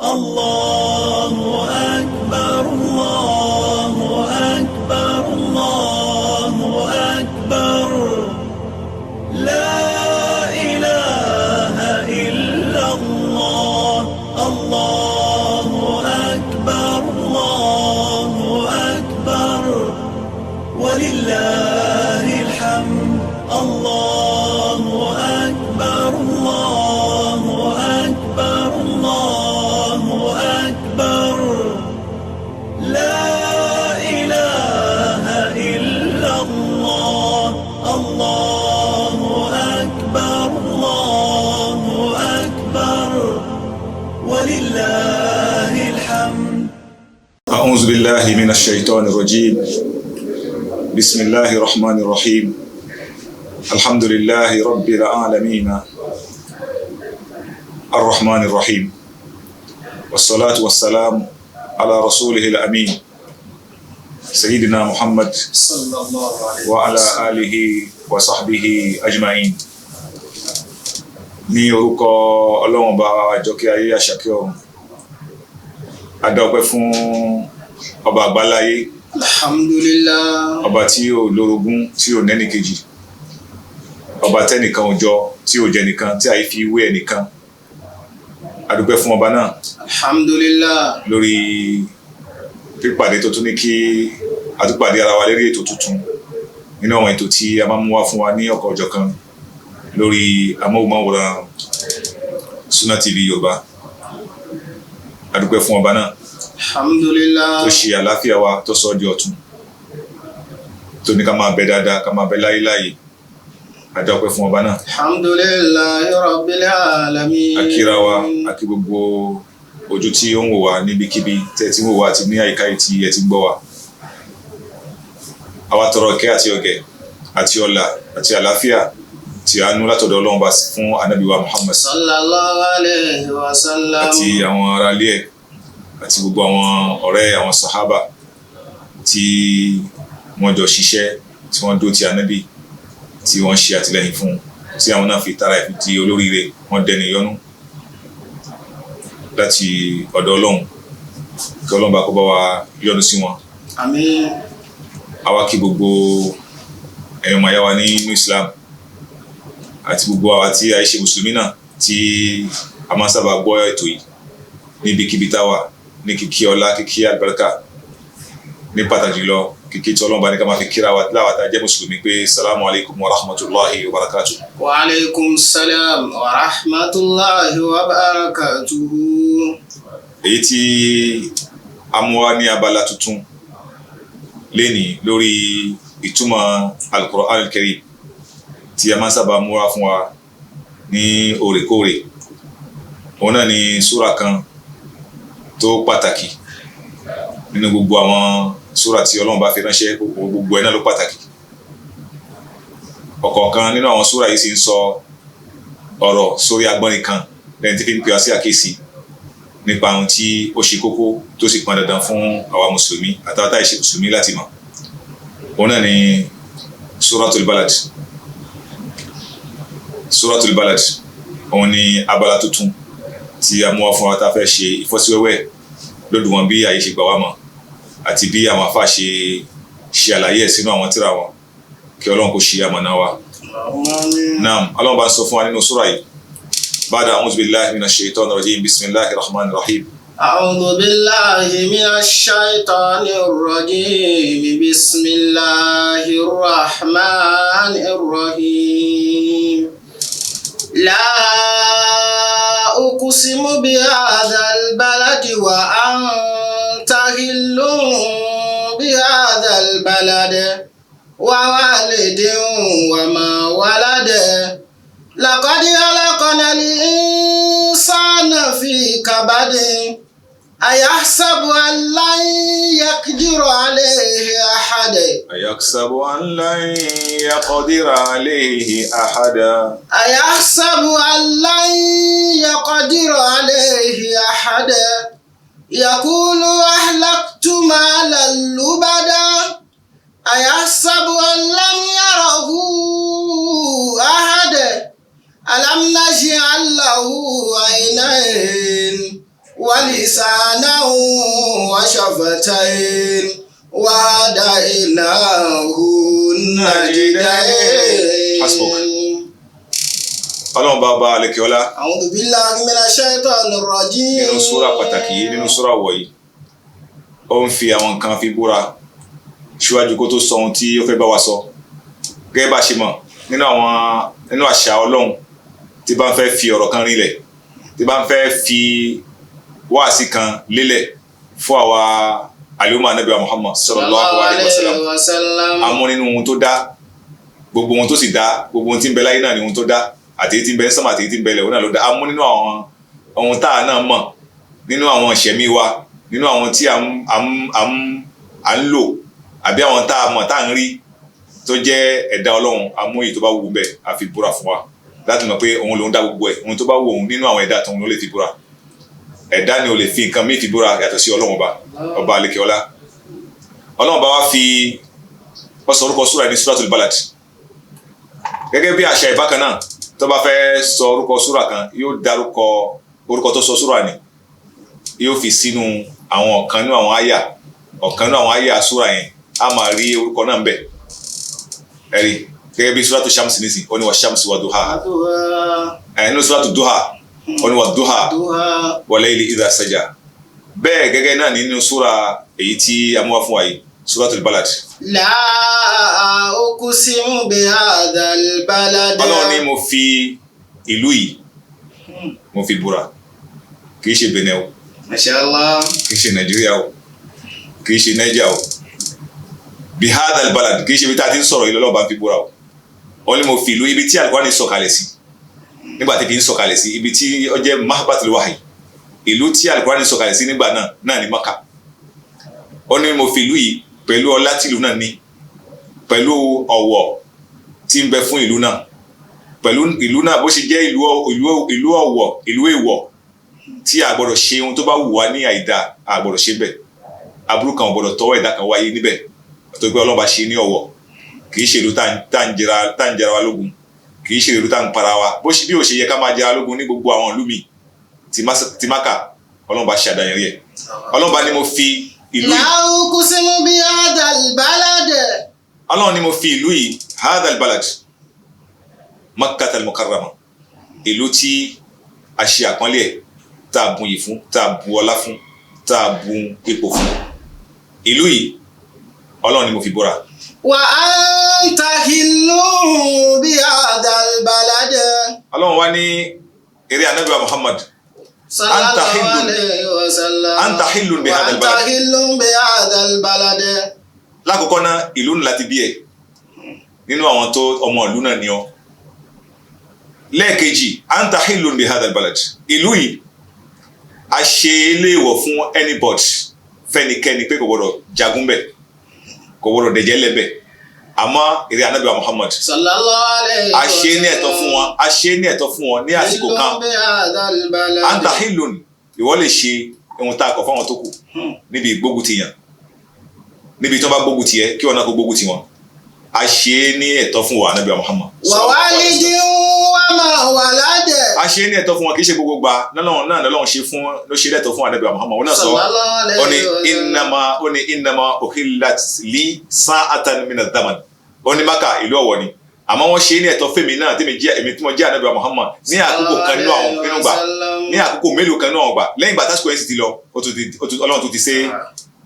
الله أكبر الله أكبر الله أكبر لا إله إلا الله الله أكبر الله أكبر ولله الحمد الله أكبر الله أكبر الله أكبر لا إله إلا الله الله أكبر الله أكبر ولله الحمد. أعوذ بالله من الشيطان الرجيم. بسم الله الرحمن الرحيم. الحمد لله رب العالمين الرحمن الرحيم والصلاة والسلام على رسوله الأمين سيدنا محمد وعلى آله وصحبه أجمعين. ní orúkọ Ọlọ́run bá àjọkẹ́ ayé àṣàkẹ́ ọ̀run, a dá ọpẹ́ fún ọba àgbáláyé, alhamdulillah, ọba tí ó lórogún, tí ó nẹ́nìkejì, ọba tẹ́nìkan ò jọ, tí ó jẹ́ nìkan, tí a fi wé ẹnìkan. A dúpẹ́ fún ọba náà, alhamdulillah, lórí pípàdé tó tún ní kí a tún pàdé ara wa lérí ètò tuntun nínú àwọn ètò tí a máa mú wá fún wa ní ọ̀kọ̀ ọjọ́ kan lórí amóhùnmáwòrán Sunna TV Yorùbá. A dúpẹ́ fún ọba náà, alhamdulillah, tó ṣe àlàáfíà wa, tó sọ di ọ̀tun, tó ní ká máa bẹ dáadáa, ká máa bẹ láyéláyé. A dúpẹ́ fún ọba náà. alhamdulillah rabbil alamin. A kíra wa, a kí gbogbo ojú tí ó ń wò wá níbikíbi tẹ́ tí ń wò wá àti ní àyíká tí ẹ ti ń gbọ́ wa. Àwa tọrọ ìkẹ́ àti ọ̀gẹ̀ àti ọlá àti àlàáfíà tí a nú látọ̀dọ̀ Ọlọ́run bá fún Ànábì wa Muhammad sallallahu alayhi wa sallam, àti àwọn ará ilé ẹ̀ àti gbogbo àwọn ọ̀rẹ́ àwọn sàhábà tí wọ́n jọ ṣiṣẹ́, tí wọ́n dó ti Ànábì, tí wọ́n ṣe àtìlẹ́yìn fún, tí àwọn náà fi tara ìfi di olóríire, wọ́n dẹni yọ́nú láti ọ̀dọ̀ Ọlọ́run. Kí Ọlọ́run bá kó bá wa yọ́nú sí wọn. àmín. Àwa kí gbogbo ẹ̀yàn máa yá wa nínú Islam àti gbogbo àwa tí a ṣe mùsùlùmí náà tí a máa sábà gbọ́ ètò yìí níbikíbi táwa, ní kíkí ọlá, kíkí àlùbáríkà, ní pàtàkì lọ kíkí tí Ọlọ́run bá ní ká máa fi kíra wa láwa tá a jẹ́ mùsùlùmí pé salamu alaykum wa rahmatulahi wa barakatuh. wa alaykum salam wa rahmatullahi wa barakatuhu. Èyí tí a mú wá ní abala tuntun lénìí lórí ìtumọ̀ Al-Qur'an Al-Karim tí a máa ń sábà múra fún wa ní òrèkóòrè. Òun náà ni súra kan tó pàtàkì nínú gbogbo àwọn súra tí Ọlọ́run bá fi ránṣẹ́, gbogbo ẹ̀ náà ló pàtàkì. Ọ̀kọ̀ọ̀kan nínú àwọn súra yìí sì ń sọ ọ̀rọ̀ sórí agbọ́nrin kan lẹ́yìn tí fi ń pè wá sí àkíyèsí nípa ohun tí ó ṣe kókó tó sì pọn dandan fún àwa mùsùlùmí àtàwọn táì ṣe mùsùlùmí láti mọ̀. Òun náà ni Suratul Balad. Suratul Balad òun ni abala tuntun tí a mú wá fún wa tá a fẹ́ ṣe ìfọ́síwẹ́wẹ́ lódiwọ̀n bí àyè ṣe gbà wá mọ̀ àti bí àwọn afá ṣe àlàyé ẹ̀ sínú àwọn tírà wọn. Kí Ọlọ́run kó ṣe amọ̀nà wa. Naam, Ọlọ́run bá ń sọ fún wa nínú súra yìí. Ba'da a'udhu billahi minash shaitanir rajim, bismillahir rahmanir rahim. أعوذ بالله من الشيطان الرجيم بسم الله الرحمن الرحيم لا أقسم بهذا البلد وأنت حل بهذا البلد ووالد وما ولد لقد خلقنا الإنسان في كبد أيحسب أن لن يقدر عليه أحد أيحسب أن لن يقدر عليه أحد أيحسب أن لن يقدر عليه أحد يقول أهلكت مالا لبدا أيحسب أن لم يره أحد ألم نجعل له عينين ولسانا وشفتين وهديناه النجدين. حسبك. ọlọ́run bá bá alẹ́kẹ́ ọlá. A'udhu billahi minash shaitanir rajim. nínú súra pàtàkì yìí nínú súra wọ̀nyí ó ń fi àwọn nǹkan fi búra ṣíwájú kó tó sọ ohun tí ó fẹ́ bá wa sọ. gẹ́gẹ́ bá ṣe mọ̀ nínú àṣà ọlọ́run tí bá ń fẹ́ fi ọ̀rọ̀ kan rinlẹ̀ tí bá ń fẹ́ fi wáàsí kan lélẹ̀ fún àwa àlùmọ́ ànábì Muhammad sallallahu alaihi wasallam. àmọ́ nínú ohun tó dá gbogbo ohun tó sì dá gbogbo ohun tí ń bẹ láyé náà ni ohun tó dá àti èyí tí ń bẹ sánmà àti èyí tí ń bẹ lẹ̀ òun náà ló dá. àmọ́ nínú àwọn ohun tá a náà mọ̀ nínú àwọn ìṣẹ̀mí wa nínú àwọn tí à ń lò àbí àwọn tá a mọ̀ tá a ń rí tó jẹ́ ẹ̀dá ọlọ́run àmọ́ èyí tó bá wù bẹ́ẹ̀ a fi búra fún wa láti mọ̀ pé òun lòun dá gbogbo ẹ̀ ohun tó bá wù òun nínú àwọn ẹ̀dá tóun ló lè fi búra. ẹ̀dá ni ò lè fi nǹkan mí fi búra yàtọ̀ sí ọlọ́run ọba àlekẹ́ ọlá. ọlọ́run bá wá fi ọsọ orúkọ súra ní Suratul Balad. gẹ́gẹ́ bí àṣà ìbákan náà tó bá fẹ́ sọ orúkọ súra kan yóò dárúkọ orúkọ tó sọ súra ni yóò fi sínú àwọn ọ̀kan nínú àwọn àyà súra yẹn a máa rí orúkọ náà ń bẹ̀ ẹ̀rí gẹ́gẹ́ bí Suratu Shamsi nísìn ó ní wa Shamsi wa duhaha nínú Suratu Duha ó ní wa duha wa layli idha saja bẹ́ẹ̀ gẹ́gẹ́ náà nínú súra èyí tí a mú wá fún wa yìí Suratul Balad. La uqsimu bihadhal balad. ọlọ́run ni mo fi ìlú yìí mo fi búra kì í ṣe Benin o. Mashallah. kì í ṣe Nàìjíríà o kì í ṣe Niger o bihadhal balad kì í ṣe ibi tá a ti ń sọ̀rọ̀ yìí lọ́lọ́ba fi búra o. wọ́n ní mo fi ìlú ibi tí Al-Qur'ani sọ̀kalẹ̀ sí nígbà tí fi ń sọ̀kalẹ̀ sí ibi tí ó jẹ́ mahbatul wahyi ìlú tí Al-Qur'ani sọ̀kalẹ̀ sí nígbà náà ní Mákà. wọ́n ní mo fi ìlú yìí pẹ̀lú ọlá tí ìlú náà ní pẹ̀lú ọ̀wọ̀ tí ń bẹ fún ìlú náà pẹ̀lú ìlú náà bó ṣe jẹ́ ìlú ọ̀wọ̀ ìlú èèwọ̀ tí a gbọ́dọ̀ ṣe ohun tó bá wù wá ní àìdá a gbọ́dọ̀ ṣe bẹ́ẹ̀ aburú kan ò gbọ́dọ̀ tọwọ́ ẹ̀dá kan wáyé níbẹ̀ tó gbé Ọlọ́run bá ṣe ní ọ̀wọ̀ kì í ṣe ìlú tá ń jẹra wa lógun kì í ṣe ìlú tá ń para wa bí ó ṣe yẹ ká máa jẹra lógun ní gbogbo àwọn ìlú mi ti Mákà Ọlọ́run bá ṣe àdáyẹrí ẹ̀ Ọlọ́run bá ní mo fi ìlú yìí. La uqsimu bihadhal balad. Ọlọ́run ni mo fi ìlú yìí hadhal balad Makkatal Mukarrama ìlú tí a ṣe àpọ́nlé ẹ̀ tá a bun yìí fún tá a bu ọlá fún tá a bun ipò fún ìlú yìí Ọlọ́run ni mo fi búra. Wa anta hillun bihadhal balad. Ọlọ́run wá ní eré Ànábì Muhammad anta hillun bihadhal balad. lákòókò náà ìlú ńlá ti bí ẹ nínú àwọn tó ọmọ ìlú náà ni ọ. lẹ́ẹ̀kejì anta hillun bihadhal balad ìlú yìí a ṣe léèwọ̀ fún anybody fẹ́nikẹ́ni pé kò gbọdọ̀ jagun bẹ̀ kò gbọdọ̀ dẹ̀jẹ̀ lẹ́bẹ̀ àmọ́ eré Ànábì Muhammad a ṣe ní ẹ̀tọ́ fún wọn ní àsìkò kan anta hillun ìwọ lè ṣe ohun tá a kọ̀ fáwọn tó kù níbi ìgbógun ti yàn níbi tí wọ́n bá gbógun ti ẹ kí wọ́n náà kó gbógun ti wọn a ṣe ní ẹ̀tọ́ fún wa Ànábì Muhammad. wa walidin wa ma walada. a ṣe ní ẹ̀tọ́ fún wọn kì í ṣe gbogbo gba lọ́lọ́run ṣe fún ló ṣe lẹ́tọ̀ fún Ànábì Muhammad wọn náà sọ ó ní innama uhillat li sa'atan minaz zaman ó ní Mákà ìlú ọ̀wọ̀ ni àmọ́ wọ́n ṣe ní ẹ̀tọ́ fèmí náà èmi tí mo jẹ́ Ànábì Muhammad ní àkókò kan nínú àwọn nínú gbà ní àkókò mélòó kan nínú àwọn gbà lẹ́yìn ìgbà tásìkò yẹn sì ti lọ Ọlọ́run tó ti ṣe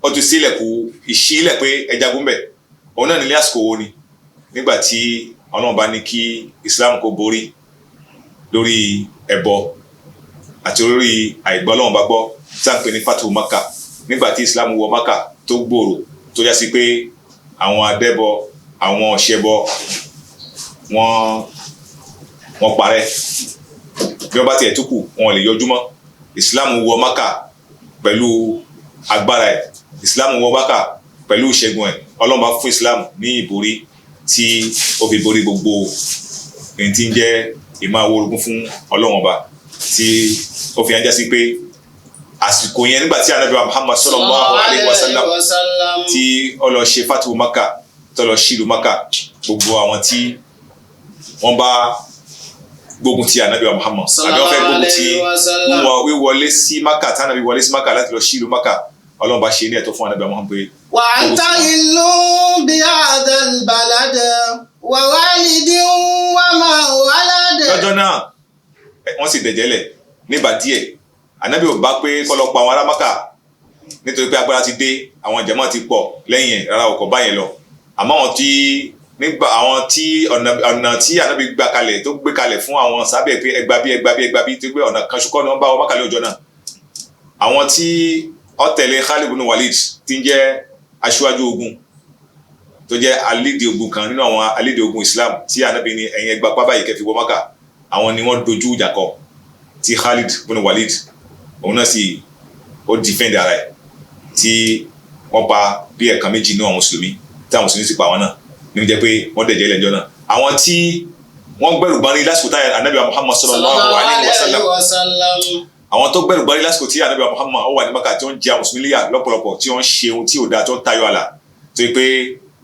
ó ti sílẹ̀kù ìṣílẹ̀ pé ẹja gúnbẹ̀ òun náà nílé àsìkò wo ni nígbà tí Ọlọ́run bá ní kí Islam kó borí lórí ẹbọ àti lórí àìgbọ́ Ọlọ́run bá gbọ́ tí a ń pè ní Fatu Maka nígbà tí Islam wọ Maka tó gbòòrò tó já sí pé àwọn adẹ́bọ àwọn ọ̀ṣẹ́bọ wọ́n parẹ́ bí wọ́n bá tiẹ̀ tó kù wọn lè yọjú mọ́ Islam wọ Maka pẹ̀lú agbára ẹ̀ Islam wọ Maka pẹ̀lú ìṣẹ́gun ẹ̀ Ọlọ́run bá fún Islam ní ìborí tí ó fi borí gbogbo èyí tí ń jẹ́ ìmáwórogún fún Ọlọ́run ọba tí ó fi hàn sí pé àsìkò yẹn nígbà tí Ànábì Muhammad sallallahu alaihi wasallam tí ó lọ ṣe Fatu Maka tó lọ ṣílù Maka gbogbo àwọn tí wọ́n bá gbógun ti ànábì wa Muhammad àbí wọ́n fẹ́ gbógun ti wíwọlé sí Maka tí ànábì wọlé sí Maka láti lọ sí ìlú Maka Ọlọ́run bá ṣe ní ẹ̀tọ́ fún ànábì wa Muhammad pé. wa anta hillu bi hadhal balad wa walidin wa ma walad. lọ́jọ́ náà wọ́n sì dẹ̀jẹ̀lẹ̀ nígbà díẹ̀ ànábì ò bá pé kọ́ lọ pa àwọn ará Maka nítorí pé agbára ti dé àwọn jàmáà ti pọ̀ lẹ́yìn ẹ̀ rárá ọkọ̀ báyẹn lọ àmọ́ àwọn tí ọ̀nà tí ànábì gbà kalẹ̀ tó gbé kalẹ̀ fún àwọn sábẹ́ pé ẹgbà bí tó gbé ọ̀nà kan ṣùkọ́ ni wọ́n bá wọn Mákà ọjọ́ náà àwọn tí ó tẹ̀lé Khalid ibn Walid tí ń jẹ́ aṣíwájú ogun tó jẹ́ alédè ogun kan nínú àwọn alédè ogun Islam tí ànábì ní ẹ̀yin ẹgbà pábà yìí kẹfì wọ Mákà àwọn ni wọ́n dojú ìjà kọ tí Khalid ibn Walid òun náà sì ó defend ara ẹ̀ tí wọ́n pa bí ẹ̀kan méjì nínú àwọn mùsùlùmí tí àwọn mùsùlùmí sì pa àwọn náà ní jẹ́ pé wọ́n dẹ̀jẹ̀ lẹ́jọ́ náà àwọn tí wọ́n gbẹ̀rù gbọ́n ní lásìkò táyà ànábì Muhammad sallallahu alaihi wasallam àwọn tó gbẹ̀rù gbọ́n ní lásìkò tí ànábì Muhammad ó wà ní Mákà tí wọ́n jẹ àwọn mùsùlùmí líyà lọ́pọ̀lọpọ̀ tí wọ́n ṣe ohun tí ò dáa tó ń tayọ àlà tó yẹ pé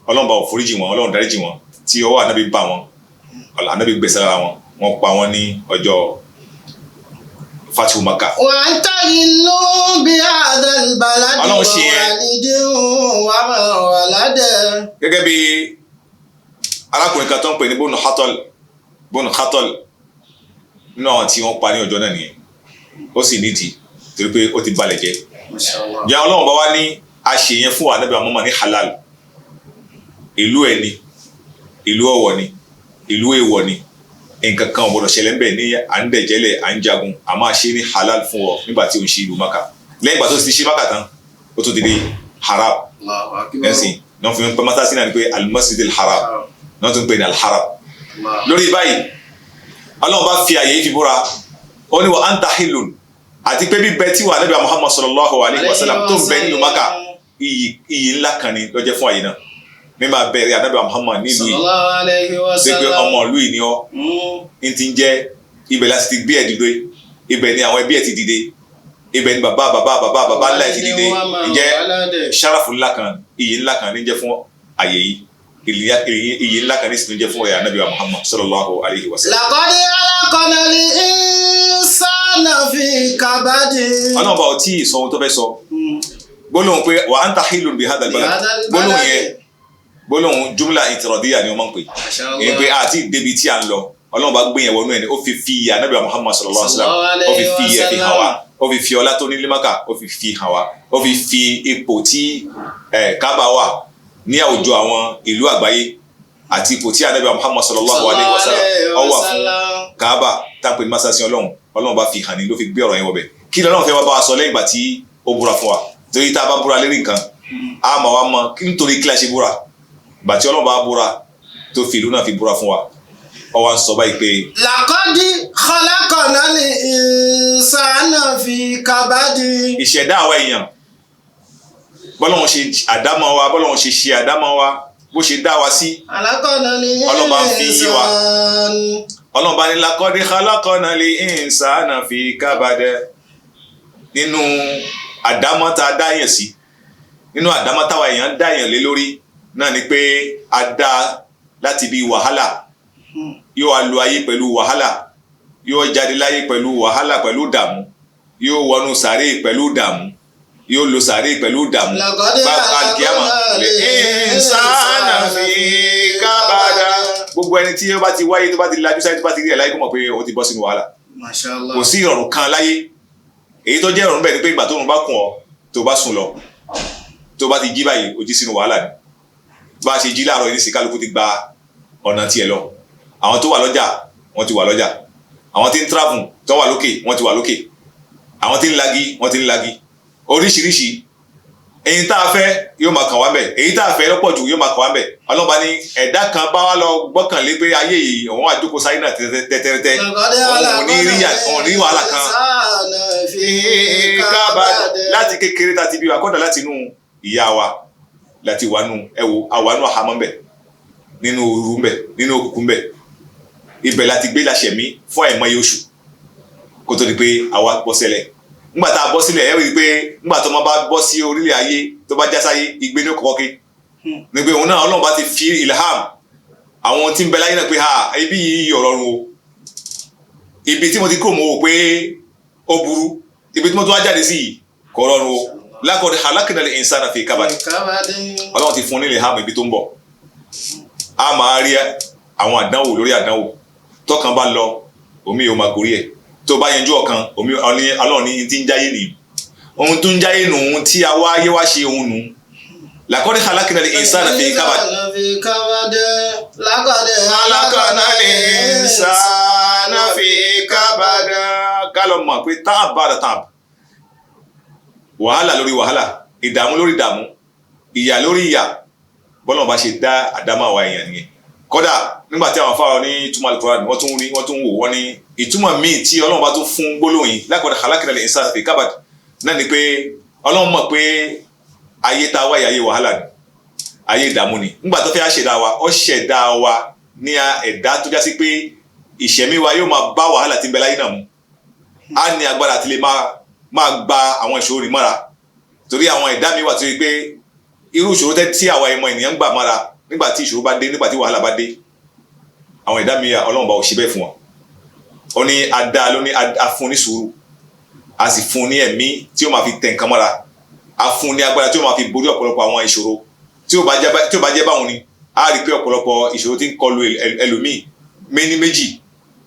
Ọlọ́run bá foríjì wọn Ọlọ́run dáríjì wọn tí ọwọ́ ànábì bá wọn ànábì gbèsè lára wọn wọ́n pa wọn ní ọjọ́ Fatihu Mákà. wa anta hillu bi hadhal balad wa walidin wa ma walad. gẹ́gẹ́ bí arákùnrin kan tó ń pè ní bónú Khatol nínú àwọn tí wọ́n pa ní ọjọ́ náà nìyẹn ó sì nídìí torí pé ó ti balẹ̀ jẹ́ jẹ́ Ọlọ́run bá wá ní àṣeyẹn fún ànábì Muhammad ní halal ìlú ẹni ìlú ọ̀wọ̀ ni ìlú èèwọ̀ ni nǹkan kan ò gbọdọ̀ ṣẹlẹ̀ ń bẹ̀ ní à ń dẹ̀jẹ́lẹ̀ à ń jagun a máa ṣe ní halal fún ọ nígbà tí ó ń ṣe ìlú Mákà lẹ́yìn ìgbà tó ti ṣe Mákà tán ó tún ti di haram ẹ̀sìn náà fi ń pẹ́ mọ́tà sí náà ni pé al-masjidil haram náà tún pè ní al-haram lórí báyìí Ọlọ́run bá fi àyè ìfibúra ó ní wa anta hillun àti pé bíbẹ tí wà Ànábì Muhammad sallallahu alaihi wasallam tó ń bẹ nínú Mákà iyì ńlá kan ni lọ́jẹ́ fún àyè náà mímọ abẹ́rẹ́ Ànábì Muhammad nílùú yìí pé ọmọ ìlú yìí ni ọ́ ń ti ń jẹ́ ibẹ̀ láti ti gbé ẹ̀ dìde ibẹ̀ ni àwọn ẹbí ẹ̀ ti dìde ibẹ̀ ni bàbá ńlá ẹ̀ ti dìde ǹjẹ́ ṣáráfù ńlá kan iyì ńlá kan ní jẹ́ fún àyè yìí iyì ńlá kan ní sì jẹ́ fún Ànábì Muhammad sallallahu alaihi wasallam. laqad khalaqnal insana fi kabadi. Ọlọ́run bá ọtí ìsọ ohun tó fẹ́ sọ gbólóhùn pé wa anta hillun bi hadha al-balad gbólóhùn yẹn gbólóhùn jumla ìtìrọ̀díyà ni wọ́n máa ń pè é pé àti débi tí a ń lọ Ọlọ́run bá gbé yẹn wọnú ẹ̀ ni ó fi Ànábì Muhammad sallallahu alaihi wasallam ó fi ẹ̀ fi hàn wá ó fi ọlá tó ní Mákà ó fi hàn wá ó fi ipò tí Káàbà wà ní àwùjọ àwọn ìlú àgbáyé àti ipò tí Ànábì Muhammad sallallahu alaihi wasallam ó wà fún Káàbà tápẹ́ ní masasi Ọlọ́run bá fi hàn ní ló fi gbé ọ̀rọ̀ yẹn wọbẹ̀ kí lọ́lọ́run fẹ́ wá bá wa sọ lẹ́yìn ìgbà tí ó búra fún wa torí tá a bá búra lérí nǹkan a máa wá mọ nítorí kí la ṣe búra bàtí Ọlọ́run bá búra tó fi ìlú náà fi búra fún wa ó wá ń sọ báyìí pé. laqad khalaqnal insana fi kabadi. ìṣẹ̀dá àwa èèyàn bọ́lọ́run ṣe àdámọ́ wa bọ́lọ́run ṣe àdámọ́ wa bó ṣe dá wa sí Ọlọ́run bá fi yé wa Ọlọ́run bá ní laqad khalaqnal insana fi kabadi nínú àdámọ́ tá a dá yẹn sí nínú àdámọ́ táwa èèyàn dá yẹn lé lórí náà ni pé a dá láti bí wàhálà yóò wá lo ayé pẹ̀lú wàhálà yóò jáde láyé pẹ̀lú wàhálà pẹ̀lú dààmú yóò wọnú sàárè pẹ̀lú dààmú yóò lo sàárè pẹ̀lú dààmú bàbá alkiyama insana fi kabada gbogbo ẹni tí ó bá ti wáyé tó bá ti lajú sáyé tó bá ti rí ẹ̀ láyé kó mọ̀ pé ó ti bọ́ sínú wàhálà kò sí ìrọ̀rùn kan láyé èyí tó jẹ́ ìrọ̀rùn bẹ́ẹ̀ ni pé ìgbà tó rùn bá kùn ọ́ tó bá sùn lọ tó bá ti jí báyìí ó jí sínú wàhálà ni bá a ṣe jí láàárọ̀ yìí sí kálukú ti gba ọ̀nà tiẹ̀ lọ àwọn tó wà lọ́jà wọ́n ti wà lọ́jà àwọn tí ń travel tó wà lókè wọ́n ti wà lókè àwọn tí ń lagi wọ́n ti ń lagi oríṣiríṣi èyí tá a fẹ́ yóò máa kàn wá bẹ̀ èyí tá a fẹ́ lọ́pọ̀ jù yóò máa kàn wá bẹ̀ ọlọ́ba ní ẹ̀dá kan bá wá lọ gbọ́kànlé pé ayé yìí òun àjókòó sáyé náà tẹ́tẹ́tẹ́ òun ní wàhálà kan láti kékeré tá a ti bí wa kọ́dà láti inú ìyá wa láti wà nù ẹ̀wò àwánú àhámọ́ bẹ̀ nínú òru bẹ̀ nínú òkùnkùn bẹ̀ ibẹ̀ láti gbé láṣẹ̀mí fún àìmọye oṣù kó tó di pé àwa bọ́ sílẹ̀ ńgbà tá a bọ́ sílẹ̀ ẹ rí i pé ńgbà tó máa bá bọ́ sí orílẹ̀ ayé tó bá jásáyé igbe ní kọ̀kọ́ ké ní pé òun náà Ọlọ́run bá ti fi ilham àwọn tí ń bẹ láyé náà pé ha ibi yìí ọ̀rọ̀ run o ibi tí mo ti kúrò mo wò pé ó burú ibi tí mo tún wá jáde sí yìí kò rọrùn o laqad halaknal insana fi kabad ọlọ́run ti fún nílé hàmù ibi tó ń bọ̀ a máa rí àwọn àdánwò lórí àdánwò tọkàn bá lọ omi yóò máa gorí ẹ̀ tó bá yanjú ọ̀kan omi ọlọ́run ní ti ń jáyé nìyí ohun tó ń jáyé nù ohun tí a wáyé wá ṣe ohun nù laqad halaknal insana fi kabad laqad halaknal insana fi kabad kálọ̀ mọ̀ pé táàbù bá táàbù wàhálà lórí wàhálà ìdààmú lórí ìdààmú ìyà lórí ìyà bọ́lá bá ṣe dá àdámà wa èèyàn nìyẹn kódà nígbà tí àwọn afárá ní ìtumọ̀ Al-Qur'an wọ́n tún wò wọ́n ní ìtumọ̀ míì tí ọlọ́run bá tún fún gbólóhùn yìí laqad halaknal insana fi kabad náà ni pé ọlọ́run mọ̀ pé ayé tá a wáyé ayé wàhálà ni ayé ìdààmú ni nígbà tó fẹ́ ṣẹ̀dá wa ó ṣẹ̀dá wa ní ẹ̀dá tó jásí pé ìṣẹ̀mí wa yóò máa bá wàhálà tí ń bẹ láyé náà mu á ní agbára àti lè máa gba àwọn ìṣòro rìn mọ́ra torí àwọn ẹ̀dá mi wà tó yẹ pé irú ìṣòro tí àwa ẹmọ ènìyàn ń gbà mọ́ra nígbà tí ìṣòro bá dé nígbà tí wàhálà bá dé àwọn ẹ̀dá mi ọlọ́run bá ò ṣe bẹ́ẹ̀ fún wọn ó ní adá ló ní a fún ní sùúrù a sì fún ní ẹ̀mí tí ó máa fi tẹ̀ nǹkan mọ́ra a fún ní agbára tí ó máa fi borí ọ̀pọ̀lọpọ̀ àwọn ìṣòro tí ó bá jẹ́ báwọn ni a rí pé ọ̀pọ̀lọpọ̀ ìṣòro tí ń kọlu ẹlòmíì méní méjì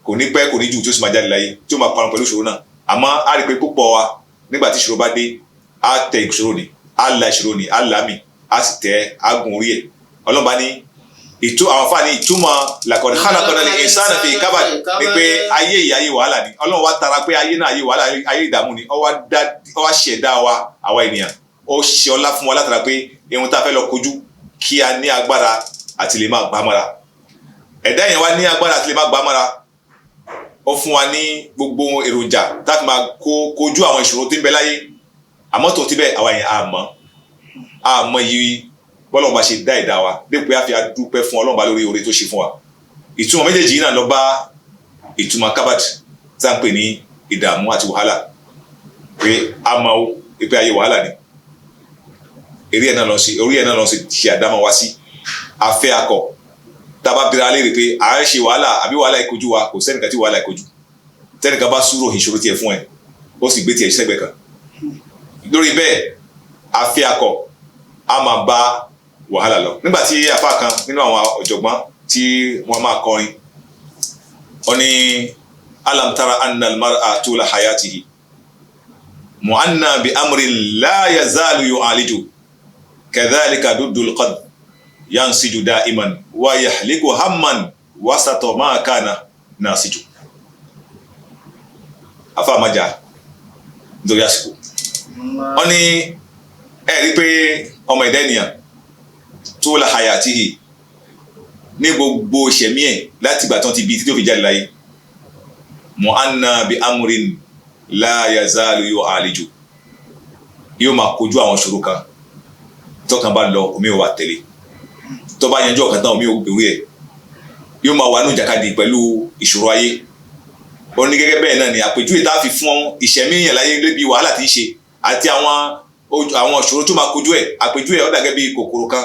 kò ní pẹ́ kò ní jù tí ó sì máa jáde láyé tí ó máa parun pẹ̀lú ìṣòro náà àmọ́ a rí pé púpọ̀ wa nígbà tí ìṣòro bá dé a tẹ ìṣòro ni a la ìṣòro ni a là mí a sì tẹ agun orí ẹ̀ ọlọ́ba ní àwọn afáàní ìtumọ̀ laqad halaknal insana fi kabad ni pé ayé yìí ayé wàhálà ni ọlọ́run wa tara pé ayé náà ayé wàhálà ayé ìdààmú ni ó wá ṣẹ̀dá wa àwa ènìyàn ó ṣe ọlá fún wa látara pé ohun tá a fẹ́ lọ kojú kí a ní agbára àti lè máa gbá mọ́ra ẹ̀dá yẹn wá ní agbára àti lè máa gbá mọ́ra ó fún wa ní gbogbo èròjà táfi máa kojú àwọn ìṣòro tí ń bẹ láyé àmọ́ tó ti bẹ́ẹ̀ àwa yẹn àmọ́ yìí bọ́lọ́mọba ṣe dá ẹ̀dá wa dépò àfi adúpẹ́ fún ọlọ́mọba lórí oore tó ṣe fún wa ìtumọ̀ méjèèjì yìí náà lọ bá ìtumọ̀ kabad tá à ń pè ní ìdààmú àti wàhálà pé a máa ó pé ayé wàhálà ni orí ẹ̀ náà lọ sí ṣe àdámọ́ wa sí afẹ́ akọ tá a bá bira léèrè pé à ń ṣe wàhálà àbí wàhálà ìkojú wa kò sẹ́nìkan tí wàhálà ìkojú tẹ́nìkan bá súrò ìṣòro tiẹ̀ fún ẹ ó sì gbé tiẹ̀ sẹ́gbẹ̀ẹ́ kan lórí bẹ́ẹ̀ afẹ́ akọ a máa bá wàhálà lọ nígbà tí apá kan nínú àwọn ọ̀jọ̀gbọ́n tí wọ́n máa kọrin wọ́n ní alam tara anna al-mar'a tula hayatihi mu'anna bi amrin la yazalu yu'aliju kadhalika duddul qadr yansiju da'iman wa yahliku hamman wasata ma kana nasiju afa maja nítorí àsìkò wọ́n ní ẹ̀rí pé ọmọ ẹ̀dá ènìyàn tó la hayatihi ní gbogbo ìṣẹ̀mí ẹ̀ láti ìgbà tán ti bí títí ó fi jáde láyé mu'anna bi amrin la yazalu yu'aliju yóò máa kojú àwọn ìṣòro kan tọ́kan bá lọ omi ò wà tẹ̀lé tó bá yanjú ọ̀kan tán omi ò gbèrú ẹ̀ yóò máa wà nù jàkadì pẹ̀lú ìṣòro ayé ó ní gẹ́gẹ́ bẹ́ẹ̀ náà ni àpèjúwe tá a fi fún ìṣẹ̀mí yẹn láyé lébi wàhálà tí ń ṣe àti àwọn ìṣòro tó máa kojú ẹ̀ àpèjúwe ó dà gẹ́gẹ́ bí kòkòrò kan